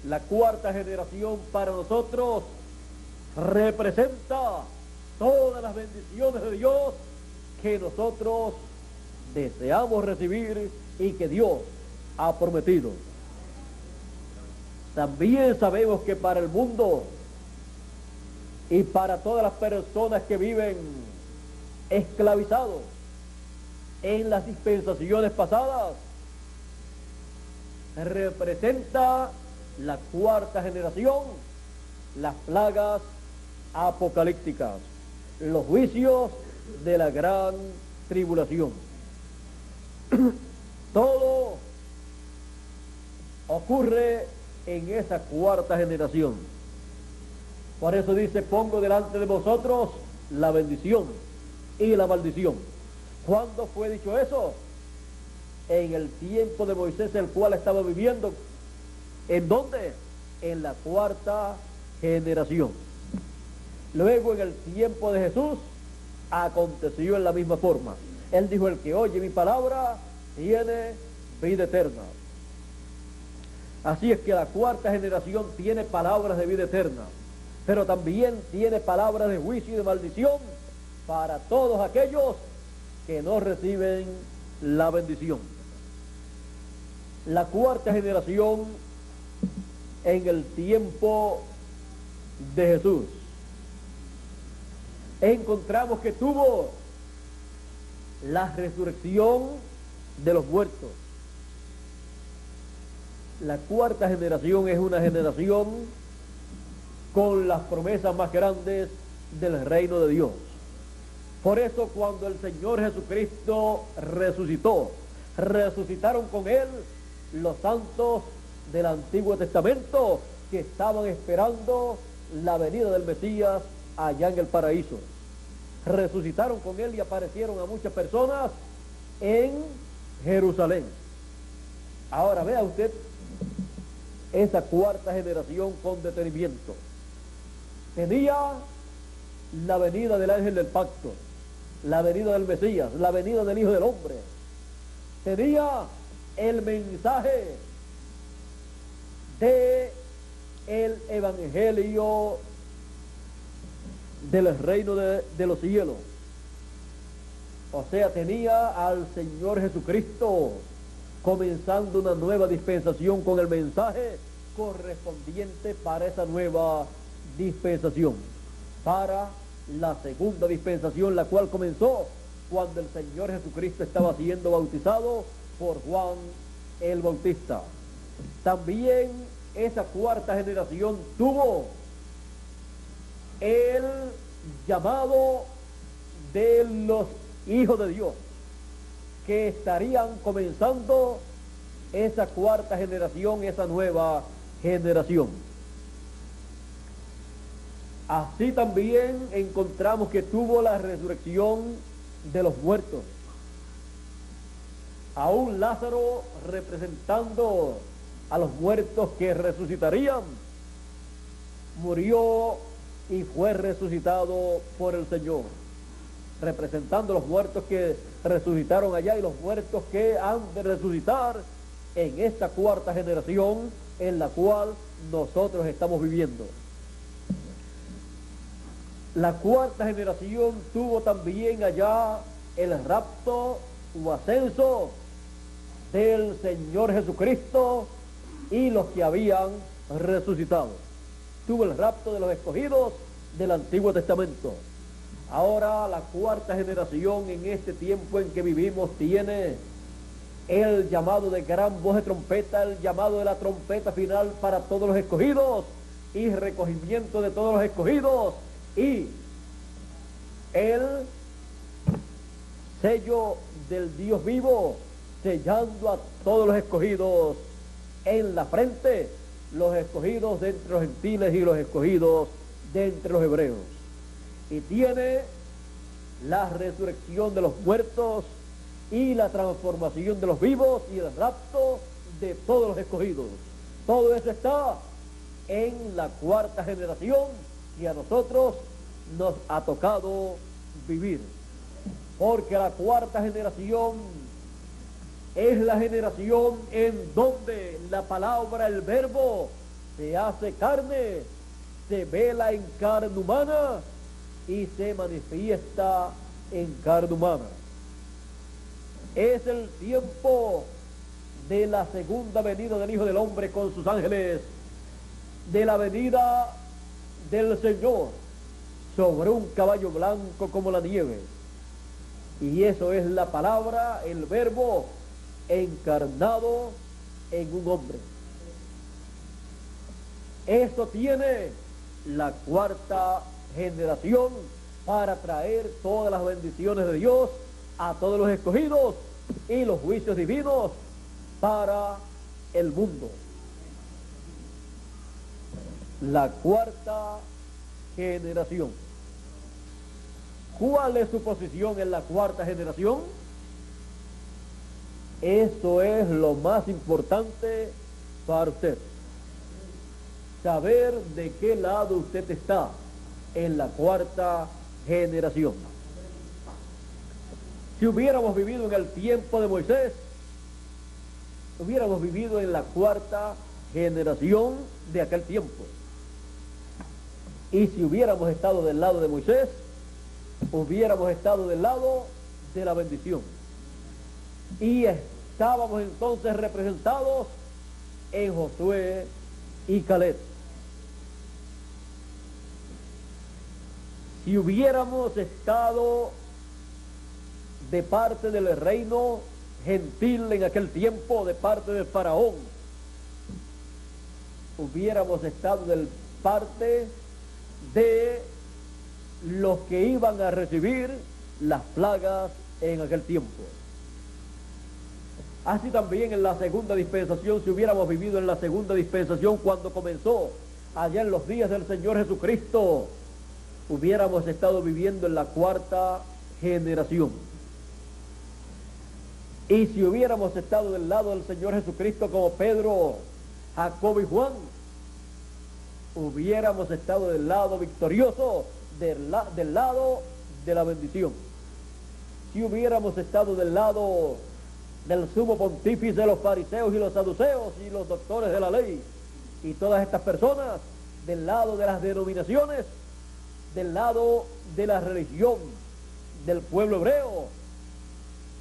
la cuarta generación para nosotros representa todas las bendiciones de Dios que nosotros deseamos recibir y que Dios ha prometido. También sabemos que para el mundo y para todas las personas que viven esclavizados en las dispensaciones pasadas, representa la cuarta generación, las plagas apocalípticas, los juicios de la gran tribulación. Todo ocurre en esa cuarta generación. Por eso dice: pongo delante de vosotros la bendición y la maldición. ¿Cuándo fue dicho eso? En el tiempo de Moisés, el cual estaba viviendo. ¿En dónde? En la cuarta generación. Luego, en el tiempo de Jesús, aconteció en la misma forma. Él dijo: el que oye mi palabra tiene vida eterna. Así es que la cuarta generación tiene palabras de vida eterna, pero también tiene palabras de juicio y de maldición para todos aquellos que no reciben la bendición. La cuarta generación en el tiempo de Jesús, encontramos que tuvo la resurrección de los muertos. La cuarta generación es una generación con las promesas más grandes del reino de Dios. Por eso cuando el Señor Jesucristo resucitó, resucitaron con Él los santos del Antiguo Testamento que estaban esperando la venida del Mesías allá en el paraíso. Resucitaron con Él y aparecieron a muchas personas en Jerusalén. Ahora vea usted esa cuarta generación con detenimiento. Tenía la venida del ángel del pacto, la venida del Mesías, la venida del Hijo del Hombre. Tenía el mensaje de el evangelio del reino de los cielos. O sea, tenía al Señor Jesucristo comenzando una nueva dispensación con el mensaje correspondiente para esa nueva dispensación, para la segunda dispensación, la cual comenzó cuando el Señor Jesucristo estaba siendo bautizado por Juan el Bautista. También esa cuarta generación tuvo el llamado de los hijos de Dios, que estarían comenzando esa cuarta generación, esa nueva generación. Así también encontramos que tuvo la resurrección de los muertos. Aún Lázaro, representando a los muertos que resucitarían, murió y fue resucitado por el Señor, representando a los muertos que resucitaron allá y los muertos que han de resucitar en esta cuarta generación en la cual nosotros estamos viviendo. La cuarta generación tuvo también allá el rapto o ascenso del Señor Jesucristo y los que habían resucitado. Tuvo el rapto de los escogidos del Antiguo Testamento. Ahora la cuarta generación en este tiempo en que vivimos tiene el llamado de gran voz de trompeta, el llamado de la trompeta final para todos los escogidos y recogimiento de todos los escogidos y el sello del Dios vivo sellando a todos los escogidos en la frente, los escogidos de entre los gentiles y los escogidos de entre los hebreos. Y tiene la resurrección de los muertos y la transformación de los vivos y el rapto de todos los escogidos. Todo eso está en la cuarta generación que a nosotros nos ha tocado vivir. Porque la cuarta generación es la generación en donde la palabra, el verbo, se hace carne, se vela en carne humana y se manifiesta en carne humana. Es el tiempo de la segunda venida del Hijo del Hombre con sus ángeles, de la venida del Señor sobre un caballo blanco como la nieve. Y eso es la palabra, el verbo encarnado en un hombre. Esto tiene la cuarta generación para traer todas las bendiciones de Dios a todos los escogidos y los juicios divinos para el mundo. La cuarta generación. ¿Cuál es su posición en la cuarta generación? Eso es lo más importante para usted. Saber de qué lado usted está en la cuarta generación. Si hubiéramos vivido en el tiempo de Moisés, hubiéramos vivido en la cuarta generación de aquel tiempo. Y si hubiéramos estado del lado de Moisés, hubiéramos estado del lado de la bendición. Y estábamos entonces representados en Josué y Caleb. Si hubiéramos estado de parte del reino gentil en aquel tiempo, de parte del faraón, hubiéramos estado de parte de los que iban a recibir las plagas en aquel tiempo. Así también en la segunda dispensación, si hubiéramos vivido en la segunda dispensación cuando comenzó allá en los días del Señor Jesucristo, hubiéramos estado viviendo en la cuarta generación. Y si hubiéramos estado del lado del Señor Jesucristo como Pedro, Jacobo y Juan, hubiéramos estado del lado victorioso, del lado de la bendición. Si hubiéramos estado del lado del sumo pontífice, los fariseos y los saduceos y los doctores de la ley y todas estas personas, del lado de las denominaciones, del lado de la religión del pueblo hebreo,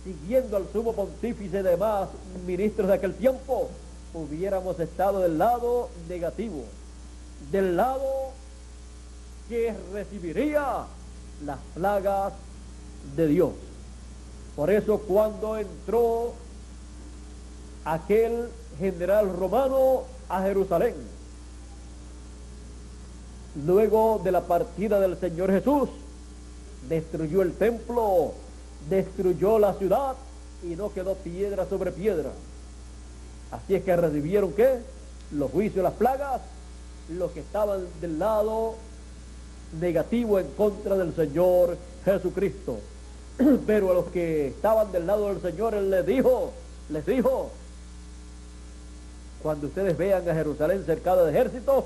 siguiendo al sumo pontífice y demás ministros de aquel tiempo, hubiéramos estado del lado negativo, del lado que recibiría las plagas de Dios. Por eso cuando entró aquel general romano a Jerusalén, luego de la partida del Señor Jesús, destruyó el templo, destruyó la ciudad y no quedó piedra sobre piedra. Así es que recibieron ¿qué? Los juicios, las plagas, los que estaban del lado negativo en contra del Señor Jesucristo. Pero a los que estaban del lado del Señor, Él les dijo, cuando ustedes vean a Jerusalén cercada de ejércitos,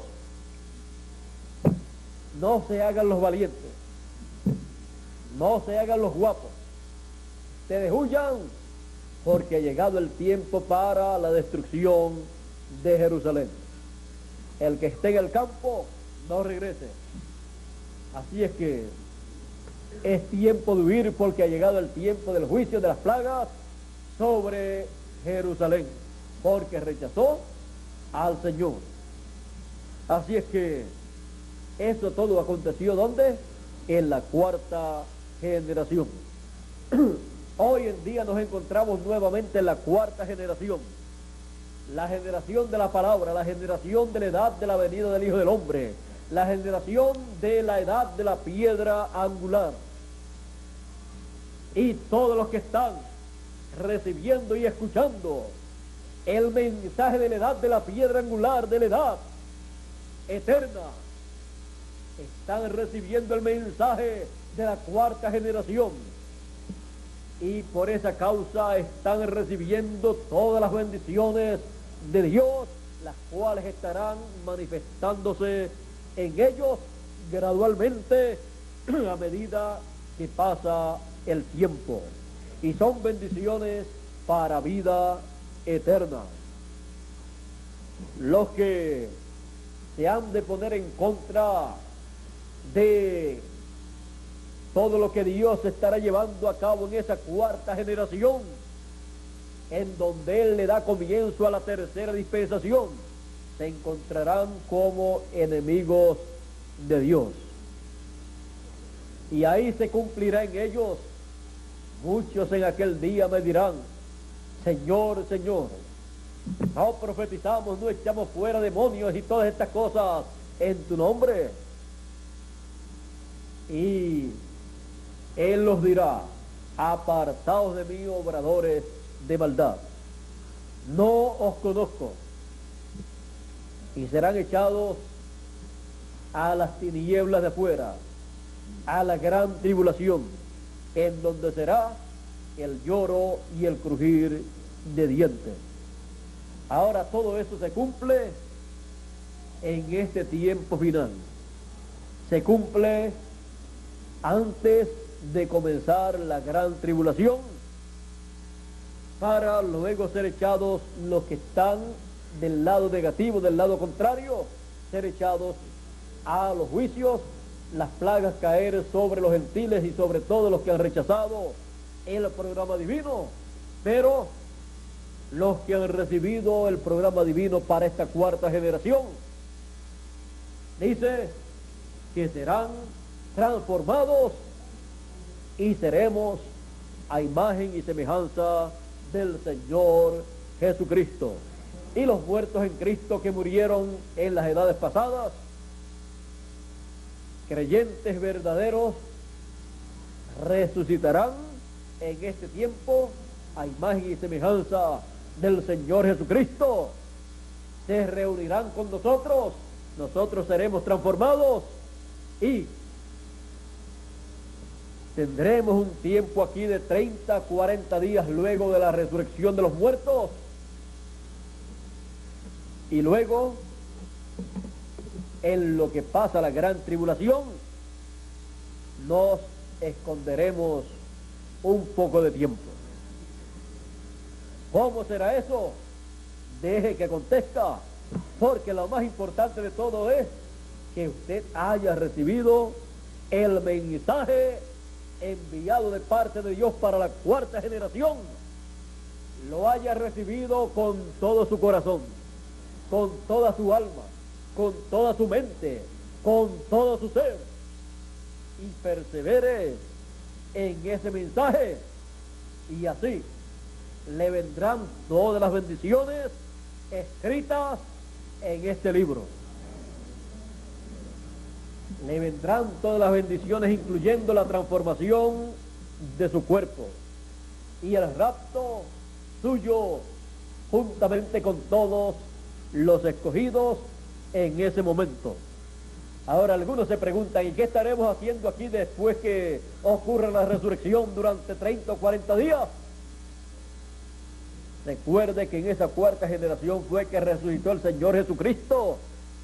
no se hagan los valientes, no se hagan los guapos, ustedes huyan, porque ha llegado el tiempo para la destrucción de Jerusalén. El que esté en el campo, no regrese. Así es que es tiempo de huir, porque ha llegado el tiempo del juicio de las plagas sobre Jerusalén, porque rechazó al Señor. Así es que eso todo aconteció ¿dónde? En la cuarta generación. Hoy en día nos encontramos nuevamente en la cuarta generación, la generación de la palabra, la generación de la edad de la venida del Hijo del Hombre, la generación de la edad de la piedra angular. Y todos los que están recibiendo y escuchando el mensaje de la edad de la piedra angular, de la edad eterna, están recibiendo el mensaje de la cuarta generación. Y por esa causa están recibiendo todas las bendiciones de Dios, las cuales estarán manifestándose en ellos gradualmente a medida que pasa el tiempo, y son bendiciones para vida eterna. Los que se han de poner en contra de todo lo que Dios estará llevando a cabo en esa cuarta generación, en donde Él le da comienzo a la tercera dispensación, se encontrarán como enemigos de Dios. Y ahí se cumplirá en ellos. Muchos en aquel día me dirán: Señor, Señor, no profetizamos, no echamos fuera demonios y todas estas cosas en tu nombre. Y Él los dirá: apartaos de mí, obradores de maldad, no os conozco. Y serán echados a las tinieblas de afuera, a la gran tribulación, en donde será el lloro y el crujir de dientes. Ahora todo eso se cumple en este tiempo final. Se cumple antes de comenzar la gran tribulación, para luego ser echados los que están del lado negativo, del lado contrario, ser echados a los juicios, las plagas caer sobre los gentiles y sobre todos los que han rechazado el programa divino. Pero los que han recibido el programa divino para esta cuarta generación, dice que serán transformados y seremos a imagen y semejanza del Señor Jesucristo. Y los muertos en Cristo que murieron en las edades pasadas, creyentes verdaderos, resucitarán en este tiempo a imagen y semejanza del Señor Jesucristo. Se reunirán con nosotros, nosotros seremos transformados y tendremos un tiempo aquí de 30, 40 días luego de la resurrección de los muertos. Y luego, en lo que pasa la gran tribulación, nos esconderemos un poco de tiempo. ¿Cómo será eso? Deje que contesta, porque lo más importante de todo es que usted haya recibido el mensaje enviado de parte de Dios para la cuarta generación, lo haya recibido con todo su corazón, con toda su alma, con toda su mente, con todo su ser, y persevere en ese mensaje, y así le vendrán todas las bendiciones escritas en este libro. Le vendrán todas las bendiciones, incluyendo la transformación de su cuerpo y el rapto suyo, juntamente con todos los escogidos en ese momento. Ahora algunos se preguntan, ¿y qué estaremos haciendo aquí después que ocurra la resurrección durante 30 o 40 días? Recuerde que en esa cuarta generación fue que resucitó el Señor Jesucristo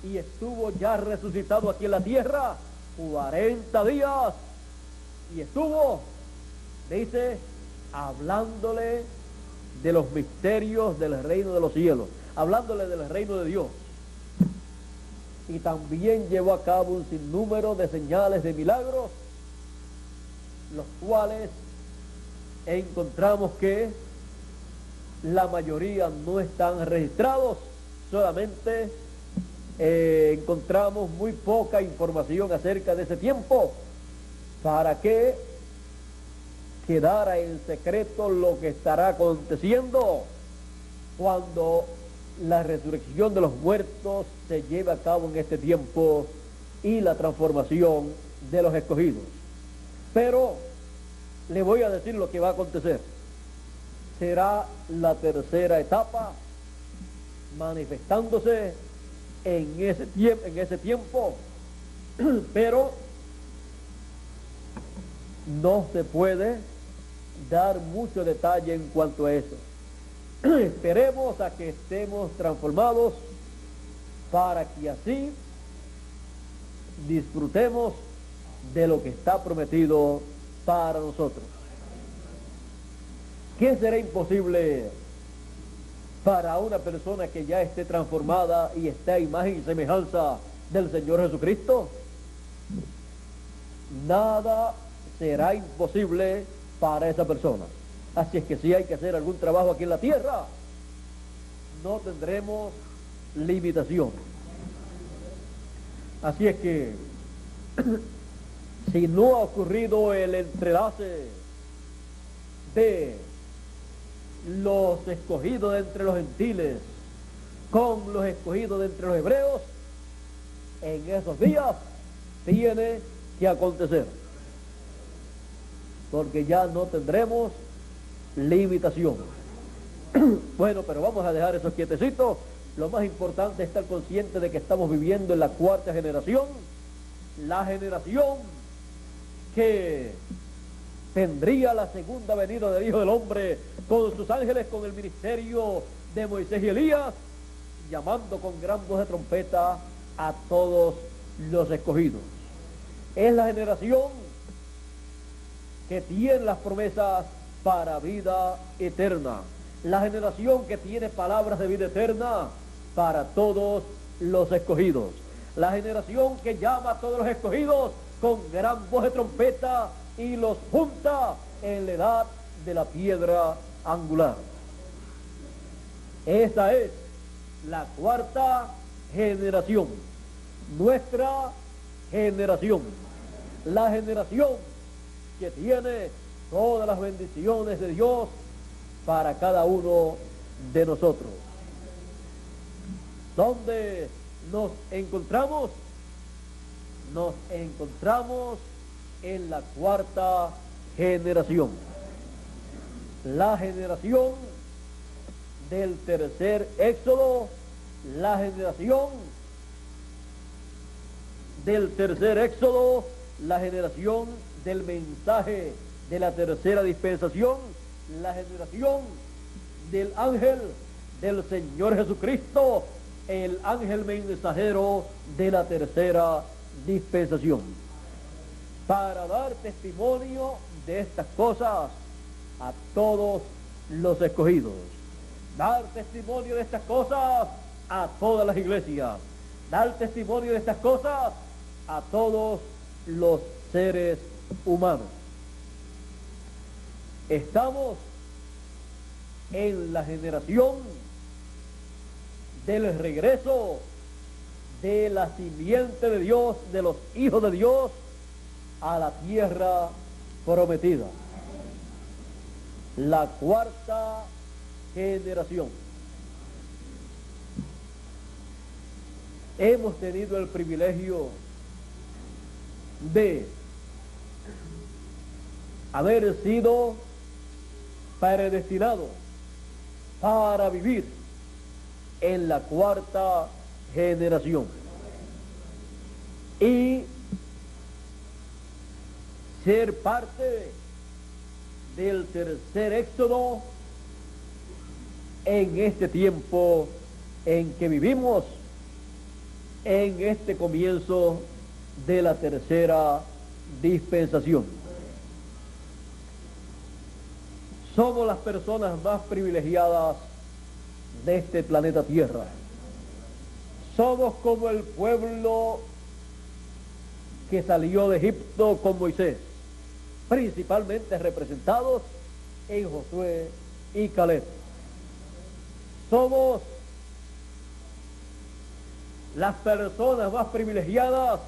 y estuvo ya resucitado aquí en la tierra 40 días y estuvo, dice, hablándole de los misterios del reino de los cielos, hablándole del reino de Dios, y también llevó a cabo un sinnúmero de señales, de milagros, los cuales encontramos que la mayoría no están registrados, solamente encontramos muy poca información acerca de ese tiempo para que quedara en secreto lo que estará aconteciendo cuando la resurrección de los muertos se lleve a cabo en este tiempo y la transformación de los escogidos. Pero le voy a decir lo que va a acontecer. Será la tercera etapa manifestándose en ese tiempo, pero no se puede dar mucho detalle en cuanto a eso. Esperemos a que estemos transformados para que así disfrutemos de lo que está prometido para nosotros. ¿Qué será imposible para una persona que ya esté transformada y esté a imagen y semejanza del Señor Jesucristo? Nada será imposible para esa persona. Así es que si hay que hacer algún trabajo aquí en la tierra, no tendremos limitación. Así es que si no ha ocurrido el entrelace de los escogidos de entre los gentiles con los escogidos de entre los hebreos, en esos días tiene que acontecer, porque ya no tendremos limitación. Bueno, pero vamos a dejar eso quietecito. Lo más importante es estar consciente de que estamos viviendo en la cuarta generación, la generación que tendría la segunda venida del Hijo del Hombre con sus ángeles, con el ministerio de Moisés y Elías, llamando con gran voz de trompeta a todos los escogidos. Es la generación que tiene las promesas para vida eterna, la generación que tiene palabras de vida eterna para todos los escogidos, la generación que llama a todos los escogidos con gran voz de trompeta y los junta en la edad de la piedra angular. Esta es la cuarta generación, nuestra generación, la generación que tiene todas las bendiciones de Dios para cada uno de nosotros. ¿Dónde nos encontramos? Nos encontramos en la cuarta generación. La generación del tercer éxodo, la generación del tercer éxodo, la generación del mensaje de la tercera dispensación, la generación del ángel del Señor Jesucristo, el ángel mensajero de la tercera dispensación, para dar testimonio de estas cosas a todos los escogidos, dar testimonio de estas cosas a todas las iglesias, dar testimonio de estas cosas a todos los seres humanos. Estamos en la generación del regreso de la simiente de Dios, de los hijos de Dios, a la tierra prometida. La cuarta generación. Hemos tenido el privilegio de haber sido predestinados para vivir en la cuarta generación y ser parte del tercer éxodo en este tiempo en que vivimos, en este comienzo de la tercera dispensación. Somos las personas más privilegiadas de este planeta Tierra. Somos como el pueblo que salió de Egipto con Moisés, principalmente representados en Josué y Caleb. Somos las personas más privilegiadas,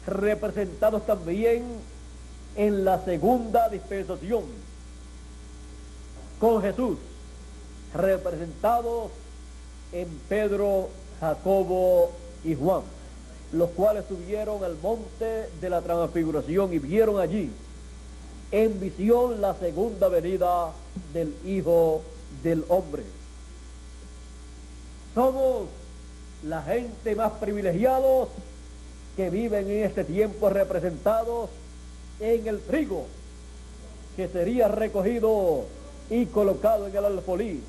representados también en la segunda dispensación, con Jesús, representados en Pedro, Jacobo y Juan, los cuales subieron al monte de la transfiguración y vieron allí en visión la segunda venida del Hijo del Hombre. Somos la gente más privilegiados que viven en este tiempo, representados en el trigo que sería recogido y colocado en el alfolí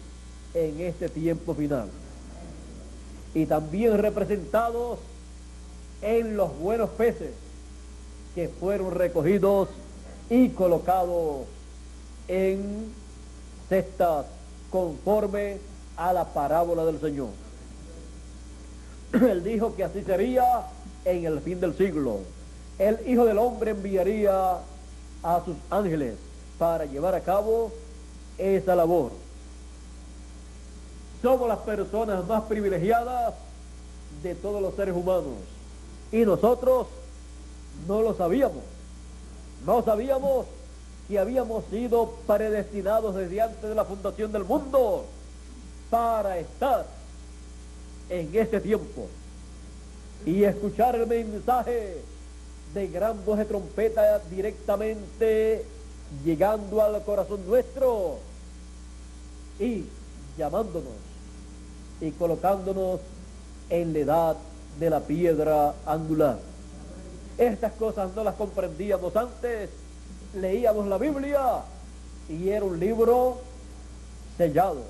en este tiempo final, y también representados en los buenos peces que fueron recogidos y colocados en cestas conforme a la parábola del Señor. Él dijo que así sería en el fin del siglo. El Hijo del Hombre enviaría a sus ángeles para llevar a cabo esa labor. Somos las personas más privilegiadas de todos los seres humanos, y nosotros no lo sabíamos. No sabíamos que habíamos sido predestinados desde antes de la fundación del mundo para estar en este tiempo y escuchar el mensaje de gran voz de trompeta directamente llegando al corazón nuestro y llamándonos y colocándonos en la edad de la piedra angular. Estas cosas no las comprendíamos antes. Leíamos la Biblia y era un libro sellado.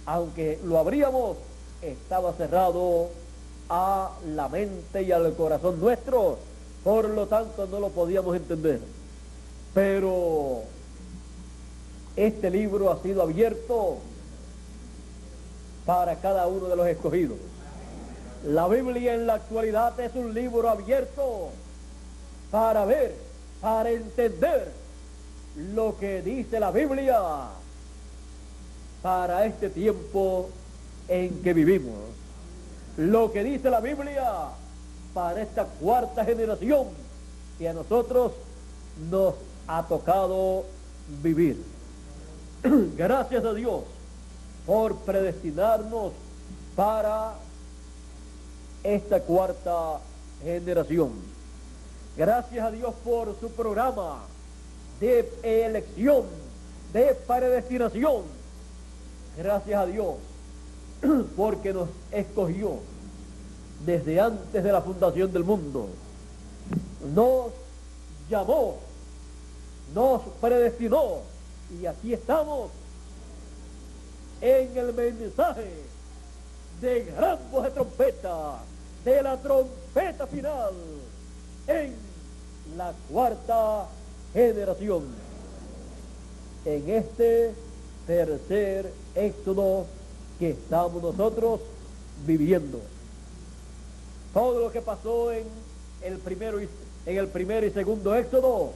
Aunque lo abríamos, estaba cerrado a la mente y al corazón nuestro, por lo tanto no lo podíamos entender. Pero este libro ha sido abierto para cada uno de los escogidos. La Biblia en la actualidad es un libro abierto para ver, para entender lo que dice la Biblia para este tiempo en que vivimos. Lo que dice la Biblia para esta cuarta generación que a nosotros nos ha tocado vivir. Gracias a Dios por predestinarnos para esta cuarta generación. Gracias a Dios por su programa de elección, de predestinación. Gracias a Dios, porque nos escogió desde antes de la fundación del mundo. Nos llamó, nos predestinó, y aquí estamos en el mensaje de gran voz de trompeta, de la trompeta final, en la cuarta generación. En este tercer éxodo que estamos nosotros viviendo. Todo lo que pasó en el primer y segundo éxodo,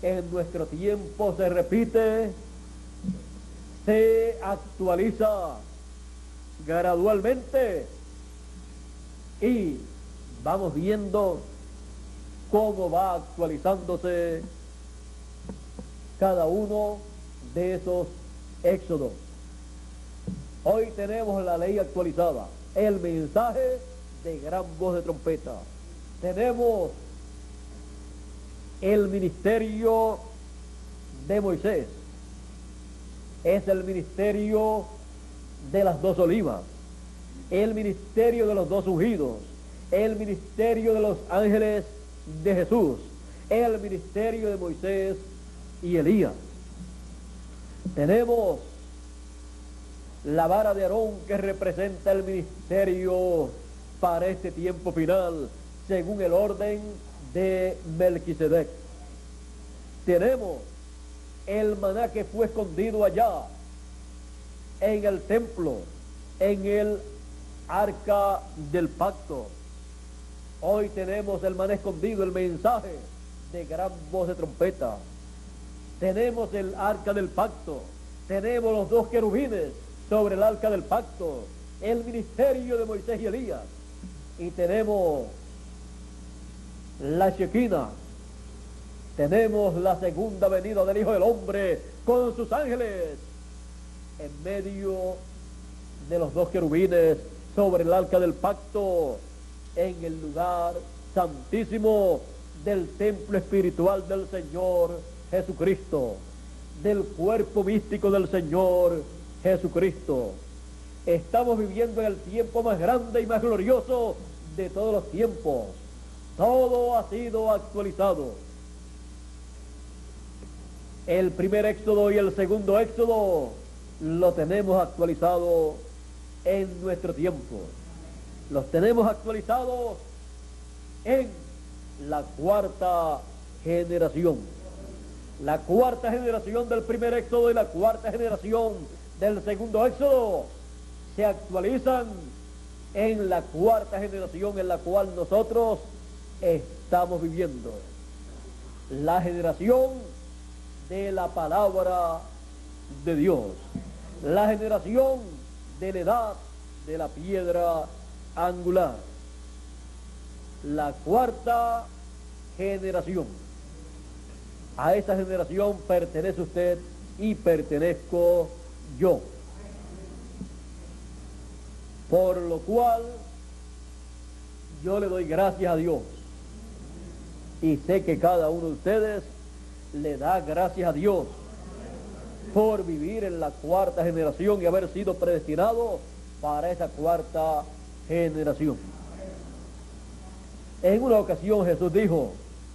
en nuestro tiempo se repite, se actualiza gradualmente, y vamos viendo cómo va actualizándose cada uno de esos éxodos. Hoy tenemos la ley actualizada, el mensaje de gran voz de trompeta. Tenemos el ministerio de Moisés, es el ministerio de las dos olivas, el ministerio de los dos ungidos, el ministerio de los ángeles de Jesús, el ministerio de Moisés y Elías. Tenemos la vara de Aarón, que representa el ministerio para este tiempo final, según el orden de Melquisedec. Tenemos el maná que fue escondido allá en el templo, en el arca del pacto. Hoy tenemos el maná escondido, el mensaje de gran voz de trompeta. Tenemos el arca del pacto, tenemos los dos querubines sobre el arca del pacto, el ministerio de Moisés y Elías, y tenemos la Shekinah, tenemos la segunda venida del Hijo del Hombre con sus ángeles en medio de los dos querubines sobre el arca del pacto, en el lugar santísimo del templo espiritual del Señor Jesucristo, del cuerpo místico del Señor Jesucristo. Estamos viviendo en el tiempo más grande y más glorioso de todos los tiempos. Todo ha sido actualizado. El primer éxodo y el segundo éxodo lo tenemos actualizado en nuestro tiempo. Los tenemos actualizados en la cuarta generación. La cuarta generación del primer éxodo y la cuarta generación del segundo éxodo se actualizan en la cuarta generación en la cual nosotros estamos viviendo. La generación de la palabra de Dios. La generación de la edad de la piedra angular. La cuarta generación. A esa generación pertenece usted y pertenezco yo. Por lo cual yo le doy gracias a Dios, y sé que cada uno de ustedes le da gracias a Dios por vivir en la cuarta generación y haber sido predestinado para esa cuarta generación. En una ocasión Jesús dijo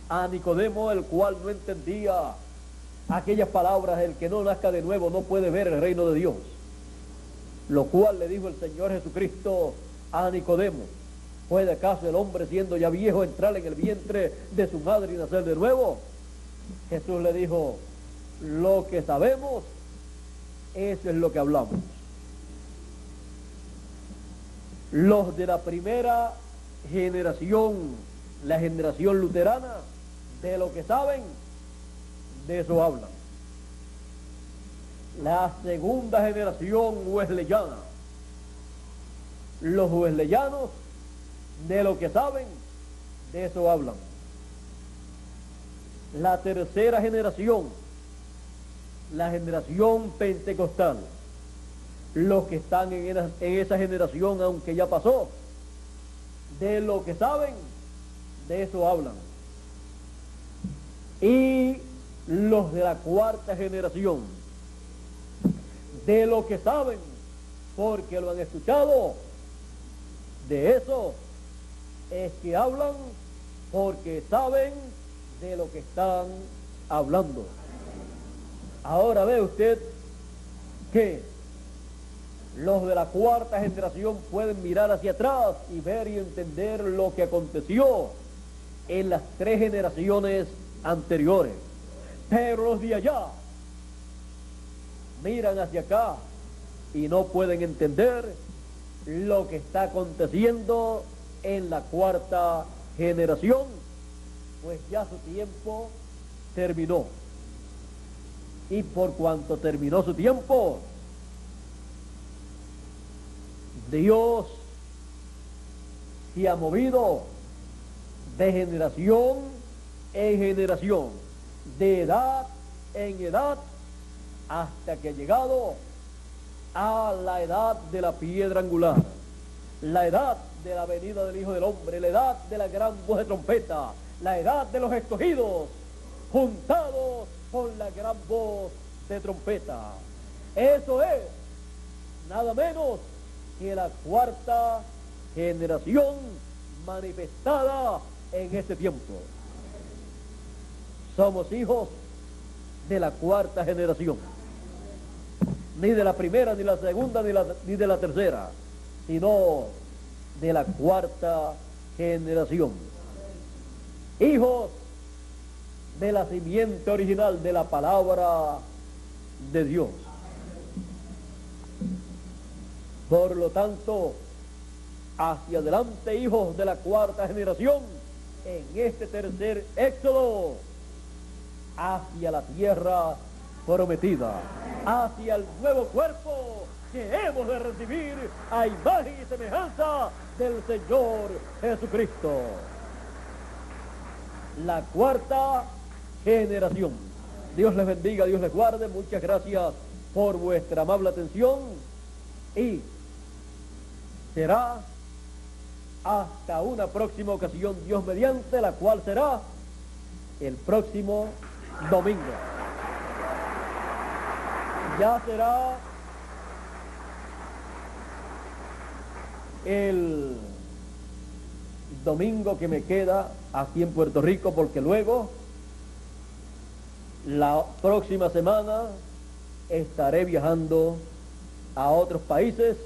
a Nicodemo, el cual no entendía aquellas palabras: el que no nazca de nuevo no puede ver el reino de Dios. Lo cual le dijo el Señor Jesucristo a Nicodemo: ¿puede acaso el hombre, siendo ya viejo, entrar en el vientre de su madre y nacer de nuevo? Jesús le dijo: lo que sabemos, eso es lo que hablamos. Los de la primera generación, la generación luterana, de lo que saben, de eso hablan. La segunda generación wesleyana, los wesleyanos, de lo que saben, de eso hablan. La tercera generación, la generación pentecostal, los que están en esa generación, aunque ya pasó, de lo que saben, de eso hablan. y los de la cuarta generación, de lo que saben, porque lo han escuchado, de eso es que hablan, porque saben de lo que están hablando. Ahora ve usted que los de la cuarta generación pueden mirar hacia atrás y ver y entender lo que aconteció en las 3 generaciones anteriores. Pero los de allá miran hacia acá y no pueden entender lo que está aconteciendo en la cuarta generación, pues ya su tiempo terminó. Y por cuanto terminó su tiempo, Dios se ha movido de generación en generación, de edad en edad, hasta que ha llegado a la edad de la piedra angular, la edad de la venida del Hijo del Hombre, la edad de la gran voz de trompeta, la edad de los escogidos, juntados con la gran voz de trompeta. Eso es nada menos que la cuarta generación manifestada en este tiempo. Somos hijos de la cuarta generación, ni de la primera, ni la segunda, ni de la tercera, sino de la cuarta generación. Hijos de la simiente original de la palabra de Dios. Por lo tanto, hacia adelante, hijos de la cuarta generación, en este tercer éxodo, hacia la tierra prometida, hacia el nuevo cuerpo que hemos de recibir a imagen y semejanza del Señor Jesucristo. La cuarta generación. Dios les bendiga, Dios les guarde. Muchas gracias por vuestra amable atención y será hasta una próxima ocasión, Dios mediante, la cual será el próximo domingo. Ya será el domingo que me queda aquí en Puerto Rico, porque luego la próxima semana estaré viajando a otros países.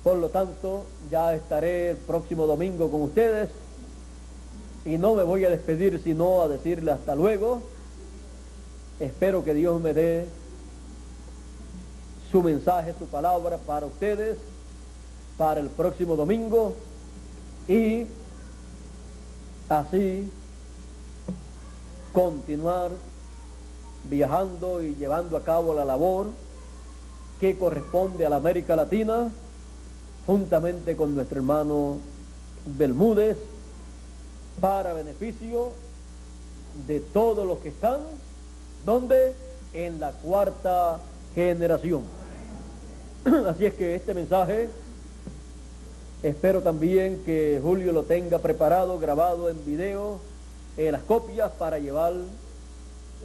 Por lo tanto, ya estaré el próximo domingo con ustedes y no me voy a despedir sino a decirle hasta luego. Espero que Dios me dé su mensaje, su palabra para ustedes para el próximo domingo y así continuar viajando y llevando a cabo la labor que corresponde a la América Latina, juntamente con nuestro hermano Bermúdez, para beneficio de todos los que están, donde en la cuarta generación. Así es que este mensaje, espero también que Julio lo tenga preparado, grabado en video, las copias para llevar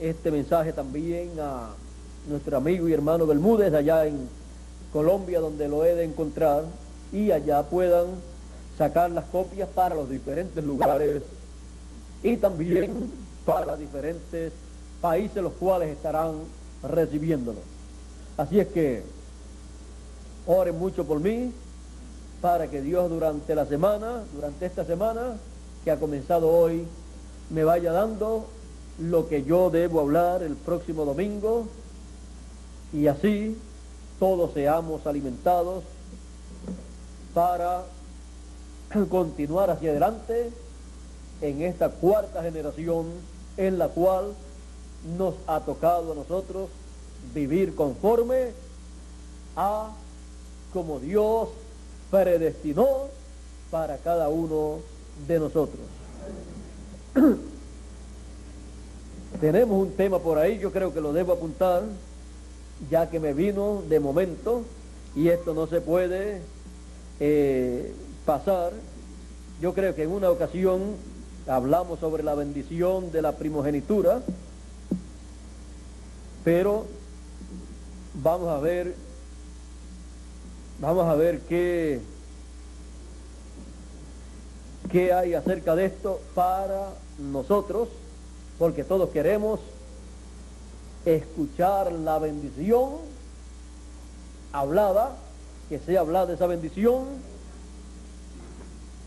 este mensaje también a nuestro amigo y hermano Bermúdez allá en Colombia, donde lo he de encontrar, y allá puedan sacar las copias para los diferentes lugares y también para los diferentes países los cuales estarán recibiéndolo. Así es que oren mucho por mí para que Dios durante esta semana que ha comenzado hoy, me vaya dando lo que yo debo hablar el próximo domingo y así todos seamos alimentados para continuar hacia adelante en esta cuarta generación en la cual nos ha tocado a nosotros vivir conforme a como Dios predestinó para cada uno de nosotros. Tenemos un tema por ahí, yo creo que lo debo apuntar, ya que me vino de momento, y esto no se puede pasar. Yo creo que en una ocasión hablamos sobre la bendición de la primogenitura, pero vamos a ver qué hay acerca de esto para nosotros, porque todos queremos escuchar la bendición hablada, que sea hablada esa bendición,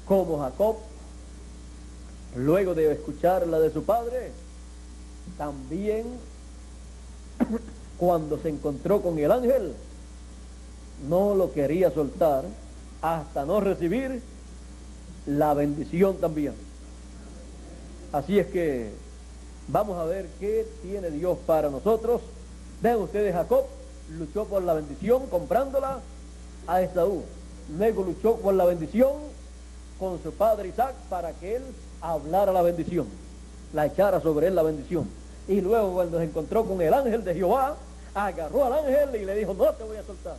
como Jacob, luego de escuchar la de su padre, también cuando se encontró con el ángel, no lo quería soltar hasta no recibir la bendición también. Así es que vamos a ver qué tiene Dios para nosotros. Vean ustedes, Jacob luchó por la bendición comprándola a Esaú. Luego luchó por la bendición con su padre Isaac para que él hablara la bendición, la echara sobre él la bendición. Y luego cuando se encontró con el ángel de Jehová, agarró al ángel y le dijo: no te voy a soltar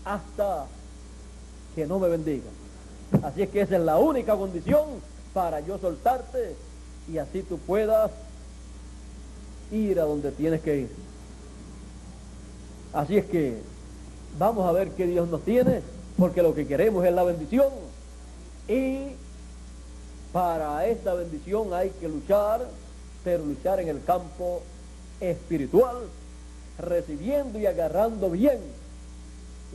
hasta que no me bendiga. Así es que esa es la única condición para yo soltarte, y así tú puedas ir a donde tienes que ir. Así es que vamos a ver qué Dios nos tiene, porque lo que queremos es la bendición, y para esta bendición hay que luchar, pero luchar en el campo espiritual, recibiendo y agarrando bien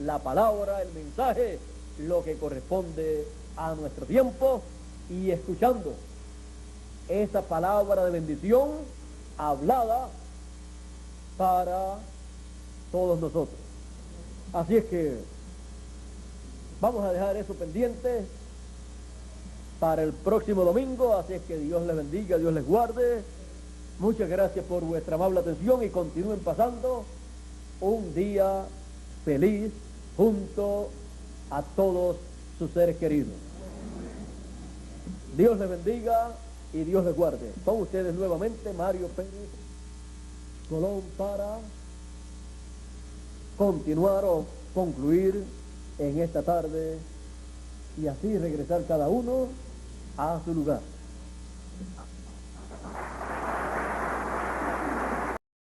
la palabra, el mensaje, lo que corresponde a nuestro tiempo, y escuchando esa palabra de bendición hablada para todos nosotros. Así es que vamos a dejar eso pendiente para el próximo domingo. Así es que Dios les bendiga, Dios les guarde. Muchas gracias por vuestra amable atención, y continúen pasando un día feliz junto a todos sus seres queridos. Dios les bendiga y Dios les guarde. Con ustedes nuevamente Mario Pérez Colón para continuar o concluir en esta tarde, y así regresar cada uno a su lugar.